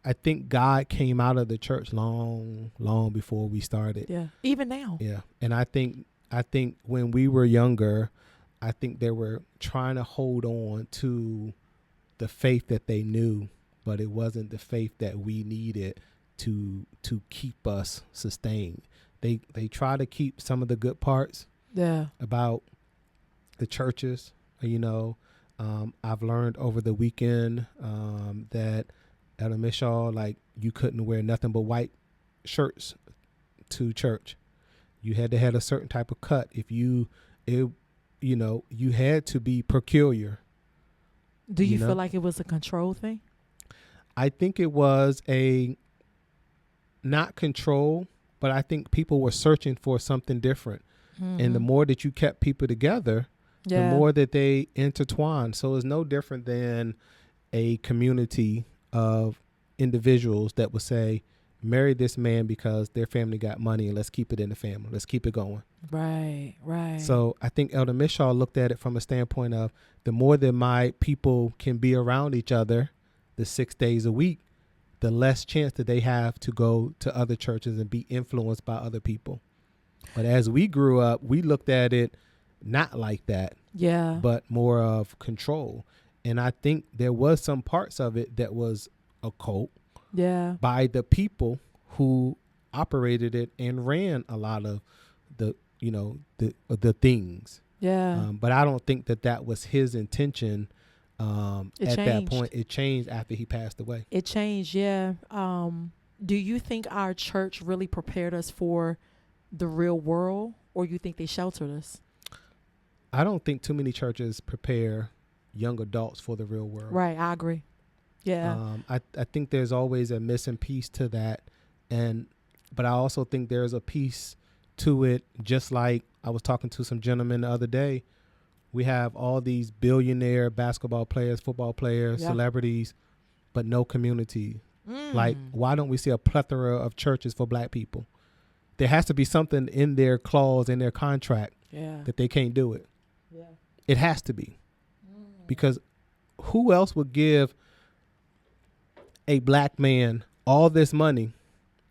I think God came out of the church long before we started. Yeah. Even now. Yeah. And I think when we were younger, I think they were trying to hold on to the faith that they knew, but it wasn't the faith that we needed to keep us sustained. They try to keep some of the good parts about the churches. You know, I've learned over the weekend that at a Mishaw, like, you couldn't wear nothing but white shirts to church. You had to have a certain type of cut. You had to be peculiar. Do you feel like it was a control thing? I think it was not control, but I think people were searching for something different. And the more that you kept people together, the more that they intertwined. So it's no different than a community of individuals that would say, marry this man because their family got money and let's keep it in the family. Let's keep it going. Right. So I think Elder Mishaw looked at it from a standpoint of the more that my people can be around each other the 6 days a week, the less chance that they have to go to other churches and be influenced by other people. But as we grew up, we looked at it not like that, but more of control. And I think there was some parts of it that was a cult by the people who operated it and ran a lot of the things. But I don't think that was his intention. At that point, it changed after he passed away. It changed. Yeah. Do you think our church really prepared us for the real world, or you think they sheltered us? I don't think too many churches prepare young adults for the real world. Right. I agree. Yeah. I think there's always a missing piece to that. But I also think there's a piece to it, just like I was talking to some gentlemen the other day We have all these billionaire basketball players, football players, Yeah. celebrities, but no community. Like, why don't we see a plethora of churches for black people? There has to be something in their clause, in their contract, that they can't do it. Yeah. It has to be. Because who else would give a black man all this money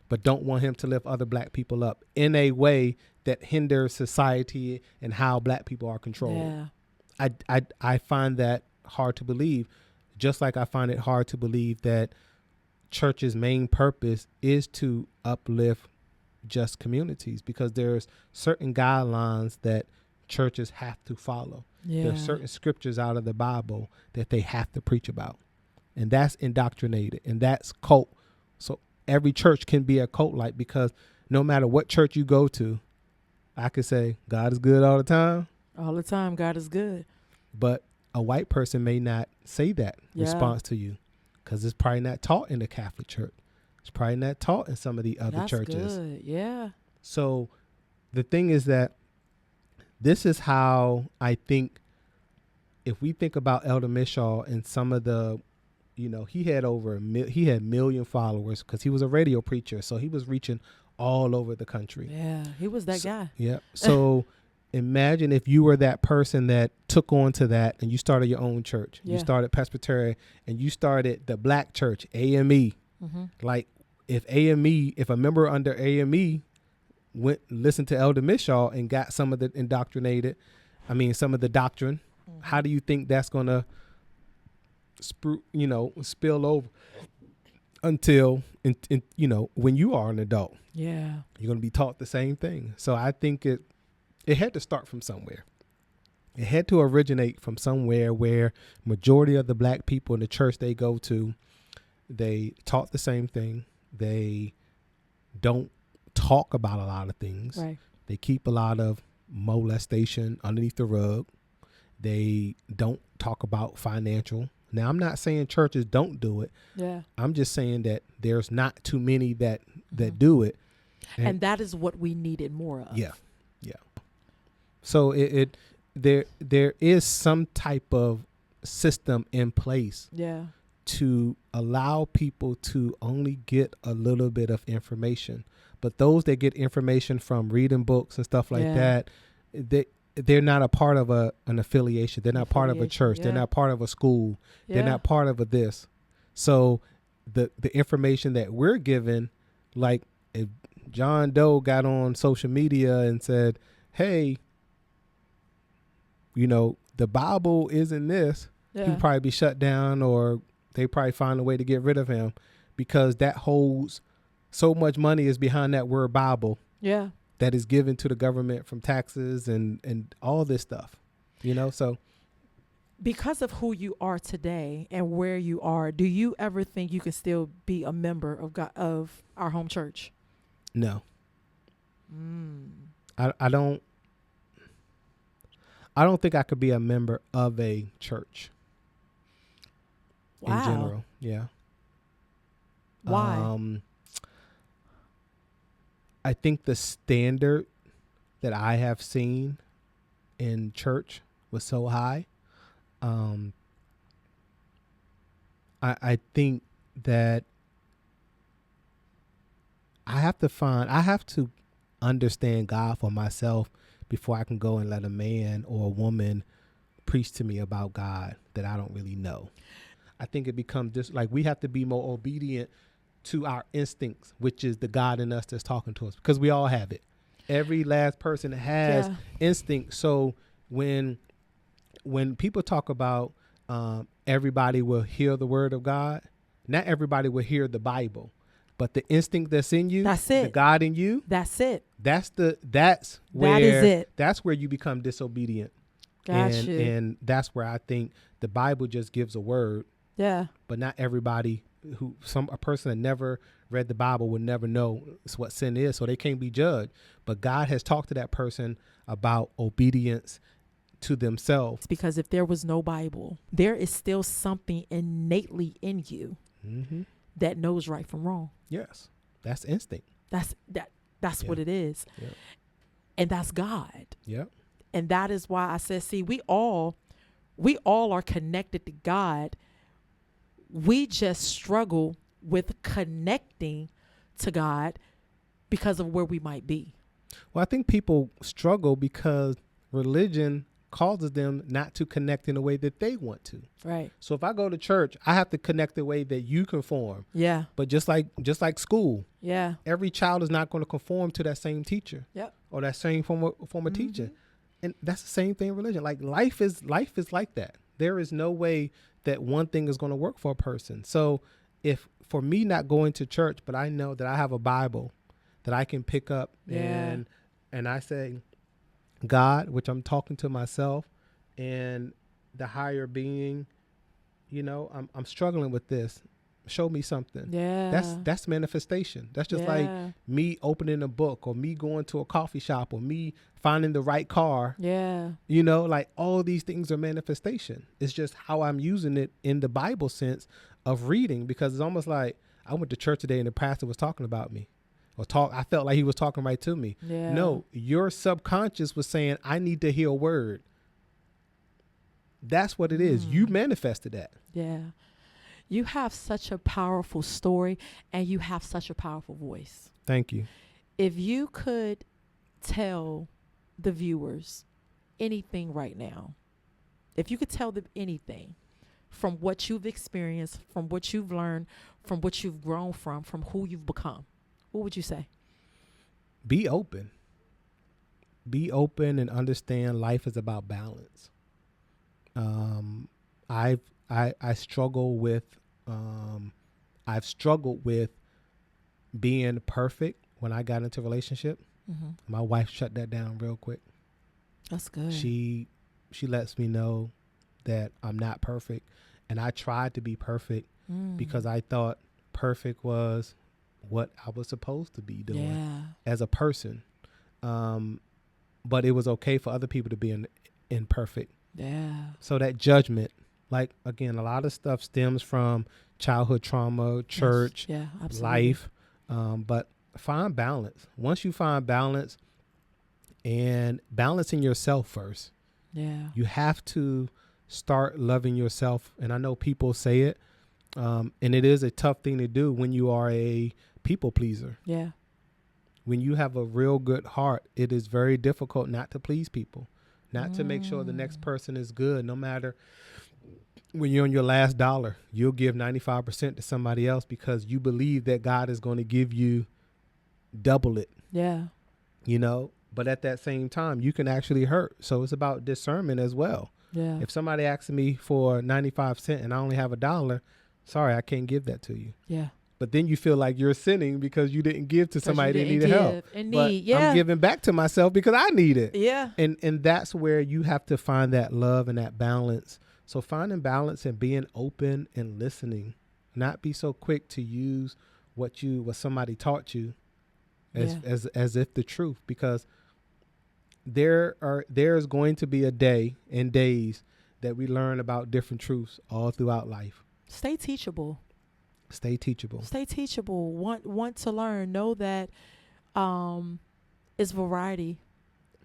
but don't want him to lift other black people up in a way that hinders society and how black people are controlled? Yeah. I find that hard to believe, just like I find it hard to believe that church's main purpose is to uplift just communities, because there's certain guidelines that churches have to follow. Yeah. There's certain scriptures out of the Bible that they have to preach about, and that's indoctrinated, and that's cult. So every church can be a cult, like, because no matter what church you go to, I could say God is good all the time. All the time, God is good. But a white person may not say that response to you, because it's probably not taught in the Catholic Church. It's probably not taught in some of the other churches. Good. Yeah. So the thing is that this is how I think, if we think about Elder Mishaw and some of the, he had he had million followers because he was a radio preacher. So he was reaching all over the country. Yeah. He was that guy. Yeah. So imagine if you were that person that took on to that and you started your own church. Yeah. You started Presbyterian and you started the black church, AME. Like, if a member under AME went listened to Elder Mishaw and got some of the some of the doctrine, how do you think that's going to spill over until when you are an adult? Yeah. You're going to be taught the same thing. So I think it had to start from somewhere. It had to originate from somewhere where majority of the black people in the church they go to, they taught the same thing. They don't talk about a lot of things. Right. They keep a lot of molestation underneath the rug. They don't talk about financial. Now, I'm not saying churches don't do it. Yeah. I'm just saying that there's not too many that do it. And that is what we needed more of. Yeah. Yeah. So there is some type of system in place. Yeah. To allow people to only get a little bit of information. But those that get information from reading books and stuff like that, they're not a part of an affiliation. They're not part of a church. They're not part of a school. They're not part of this. So the information that we're given, like if John Doe got on social media and said, hey, the Bible isn't this, he'd probably be shut down, or they probably find a way to get rid of him, because that holds so much money is behind that word Bible. Yeah. That is given to the government from taxes and all this stuff, so. Because of who you are today and where you are, do you ever think you can still be a member of of our home church? No. I don't think I could be a member of a church. Wow. In general. Yeah. Why? I think the standard that I have seen in church was so high. I think that I have to understand God for myself before I can go and let a man or a woman preach to me about God that I don't really know. I think it becomes just like we have to be more obedient to our instincts, which is the God in us that's talking to us, because we all have it. Every last person has instinct. So when people talk about everybody will hear the word of God, not everybody will hear the Bible, but the instinct that's in you, that's it. The God in you, that's it. That's where you become disobedient. Gotcha. And that's where I think the Bible just gives a word. Yeah. But not everybody a person that never read the Bible would never know what sin is, so they can't be judged. But God has talked to that person about obedience to themselves. Because if there was no Bible, there is still something innately in you that knows right from wrong. Yes. That's instinct. That's what it is. Yep. And that's God. Yep. And that is why I said, see, we all are connected to God. We just struggle with connecting to God because of where we might be. Well, I think people struggle because religion causes them not to connect in a way that they want to. Right. So if I go to church, I have to connect the way that you conform. Yeah. But just like school, Yeah. every child is not going to conform to that same teacher. Yep. Or that same form of teacher. And that's the same thing in religion. Like life is like that. There is no way that one thing is going to work for a person. So if for me not going to church, but I know that I have a Bible that I can pick up and I say, God, which I'm talking to myself and the higher being, I'm struggling with this. Show me something. Yeah. That's manifestation. That's just like me opening a book or me going to a coffee shop or me finding the right car. Yeah. Like all these things are manifestation. It's just how I'm using it in the Bible sense of reading, because it's almost like I went to church today and the pastor was talking about me I felt like he was talking right to me. Yeah. No, your subconscious was saying, I need to hear a word. That's what it is. You manifested that. Yeah. You have such a powerful story and you have such a powerful voice. Thank you. If you could tell the viewers anything right now, if you could tell them anything from what you've experienced, from what you've learned, from what you've grown from who you've become, what would you say? Be open. Be open and understand life is about balance. I've struggled with being perfect when I got into a relationship. Mm-hmm. My wife shut that down real quick. That's good. She lets me know that I'm not perfect, and I tried to be perfect because I thought perfect was what I was supposed to be doing as a person. But it was okay for other people to be imperfect. Yeah. So that judgment, like, again, a lot of stuff stems from childhood trauma, church, life. But find balance. Once you find balance and balancing yourself first, you have to start loving yourself. And I know people say it, and it is a tough thing to do when you are a people pleaser. Yeah. When you have a real good heart, it is very difficult not to please people, not to make sure the next person is good. No matter when you're on your last dollar, you'll give 95% to somebody else because you believe that God is going to give you double it. Yeah. But at that same time, you can actually hurt. So it's about discernment as well. Yeah. If somebody asks me for 95 cents and I only have $1, sorry, I can't give that to you. Yeah. But then you feel like you're sinning because you didn't give to somebody that needed help. But I'm giving back to myself because I need it. Yeah. And that's where you have to find that love and that balance. So finding balance and being open and listening, not be so quick to use what somebody taught you as if the truth, because there's going to be a day and days that we learn about different truths all throughout life. Stay teachable. Stay teachable. Stay teachable. Want to learn. Know that it's variety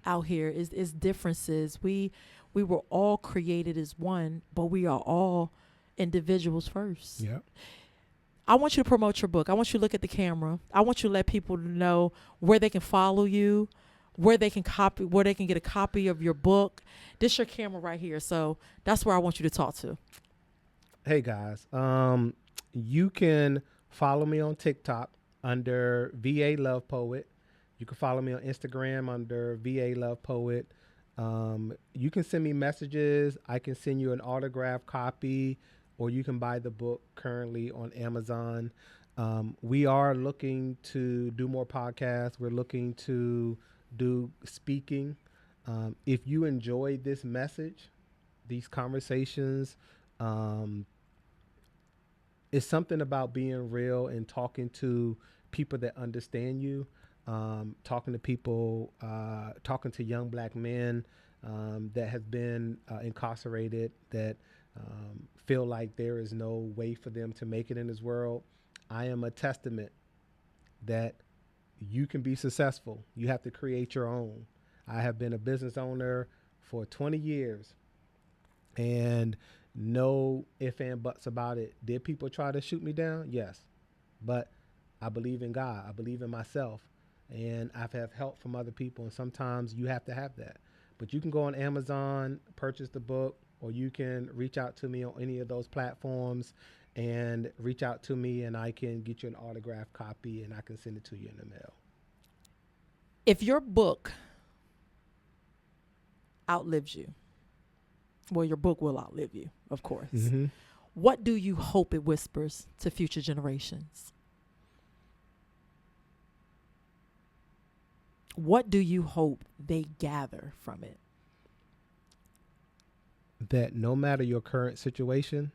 out here. It's differences. We were all created as one, but we are all individuals first. Yeah. I want you to promote your book. I want you to look at the camera. I want you to let people know where they can follow you, where they can get a copy of your book. This is your camera right here. So that's where I want you to talk to. Hey guys, you can follow me on TikTok under VA Love Poet. You can follow me on Instagram under VA Love Poet. You can send me messages. I can send you an autographed copy, or you can buy the book currently on Amazon. We are looking to do more podcasts. We're looking to do speaking. If you enjoyed this message, these conversations, it's something about being real and talking to people that understand you, talking to people, talking to young black men that have been incarcerated, that feel like there is no way for them to make it in this world. I am a testament that you can be successful. You have to create your own. I have been a business owner for 20 years and no ifs and buts about it. Did people try to shoot me down? Yes. But I believe in God. I believe in myself. And I've had help from other people. And sometimes you have to have that. But you can go on Amazon, purchase the book, or you can reach out to me on any of those platforms and reach out to me, and I can get you an autographed copy and I can send it to you in the mail. If your book outlives you, well, your book will outlive you, of course. Mm-hmm. What do you hope it whispers to future generations? What do you hope they gather from it? That no matter your current situation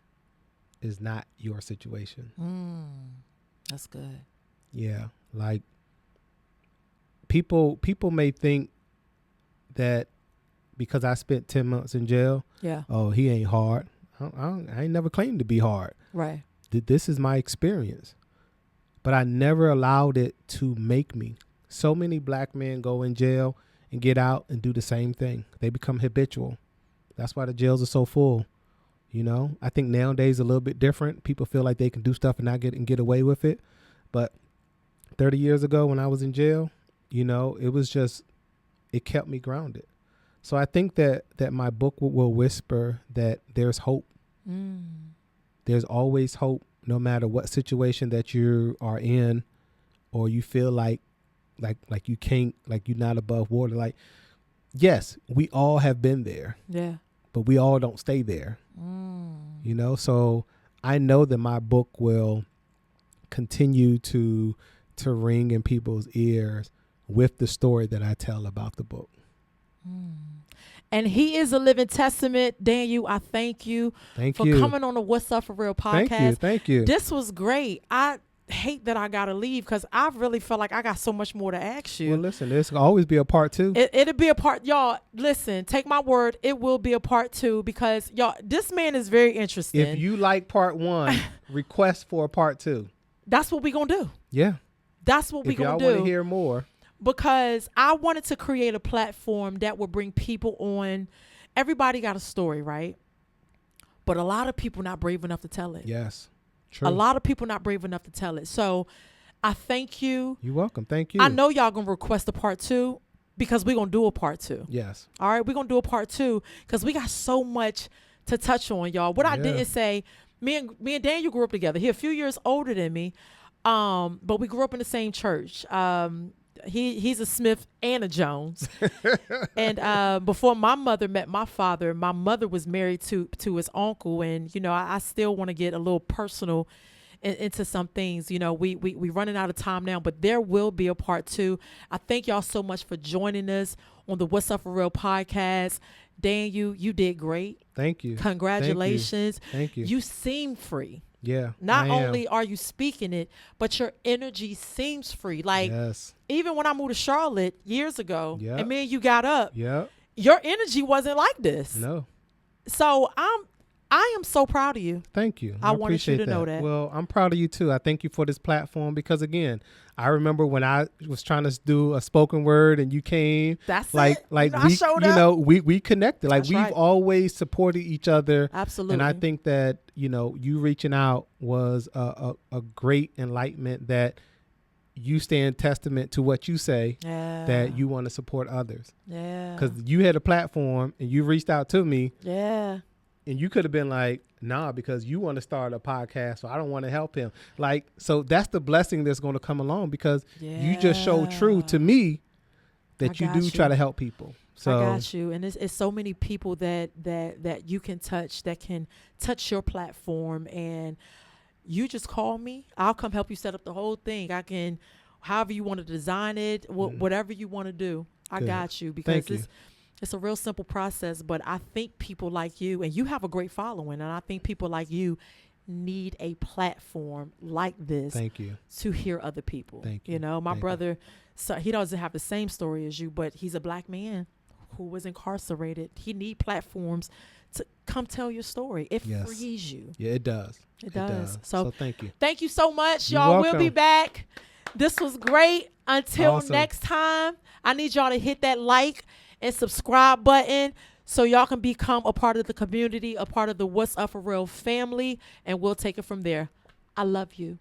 is not your situation. That's good. Yeah. Like people may think that because I spent 10 months in jail, oh, he ain't hard. I ain't never claimed to be hard. Right. This is my experience. But I never allowed it to make me. So many black men go in jail and get out and do the same thing. They become habitual. That's why the jails are so full. You know, I think nowadays a little bit different. People feel like they can do stuff and not get away with it. But 30 years ago when I was in jail, you know, it kept me grounded. So I think that my book will whisper that there's hope. There's always hope, no matter what situation that you are in, or you feel like you can't, like you're not above water. Like, yes, we all have been there. Yeah. But we all don't stay there. You know, so I know that my book will continue to ring in people's ears with the story that I tell about the book. And he is a living testament. Daniel, I thank you for coming on the What's Up For Real podcast. Thank you. This was great. I hate that I gotta leave because I really feel like I got so much more to ask you. Well, listen, there's gonna always be a part two. It'll be a part. Y'all, listen, take my word. It will be a part two because, y'all, this man is very interesting. If you like part one, request for a part two. That's what we gonna do. Yeah. That's what we gonna do. If y'all want to hear more. Because I wanted to create a platform that would bring people on. Everybody got a story, right? But a lot of people not brave enough to tell it. Yes. True. A lot of people not brave enough to tell it. So I thank you. You're welcome. Thank you. I know y'all going to request a part two because we're going to do a part two. Yes. All right. We're going to do a part two because we got so much to touch on, y'all. What I didn't say, me and Daniel grew up together. He a few years older than me. But we grew up in the same church. He's a Smith and a Jones. And before my mother met my father, my mother was married to his uncle. And, you know, I still want to get a little personal into some things. You know, we running out of time now, but there will be a part two. I thank y'all so much for joining us on the What's Up For Real podcast. Daniel, you did great. Thank you. Congratulations. Thank you. You seem free. Yeah. Not only are you speaking it, but your energy seems free. Like, even when I moved to Charlotte years ago, and me and you got up, your energy wasn't like this. No. So I am so proud of you. Thank you. I wanted you to know that. Well, I'm proud of you too. I thank you for this platform because, again, I remember when I was trying to do a spoken word and you came. That's like it. Like I showed up. You know, we connected. Like, we've right. always supported each other. Absolutely. And I think that, you know, you reaching out was a great enlightenment that you stand testament to what you say, that you want to support others. Yeah. Because you had a platform and you reached out to me. Yeah. And you could have been like, nah, because you want to start a podcast, so I don't want to help him. Like, so that's the blessing that's going to come along because you just show true to me that you do try to help people. So I got you. And it's so many people that you can touch, that can touch your platform. And you just call me. I'll come help you set up the whole thing. I can, however you want to design it, whatever you want to do. I got you because it's a real simple process, but I think people like you, and you have a great following, and I think people like you need a platform like this to hear other people. Thank you. You know, my brother, so he doesn't have the same story as you, but he's a black man who was incarcerated. He need platforms to come tell your story. It frees you. Yeah, it does. It does. So thank you. Thank you so much, You're y'all. welcome. We'll be back. This was great. Until Awesome. next time, I need y'all to hit that like and subscribe button so y'all can become a part of the community, a part of the What's Up For Real family, and we'll take it from there. I love you.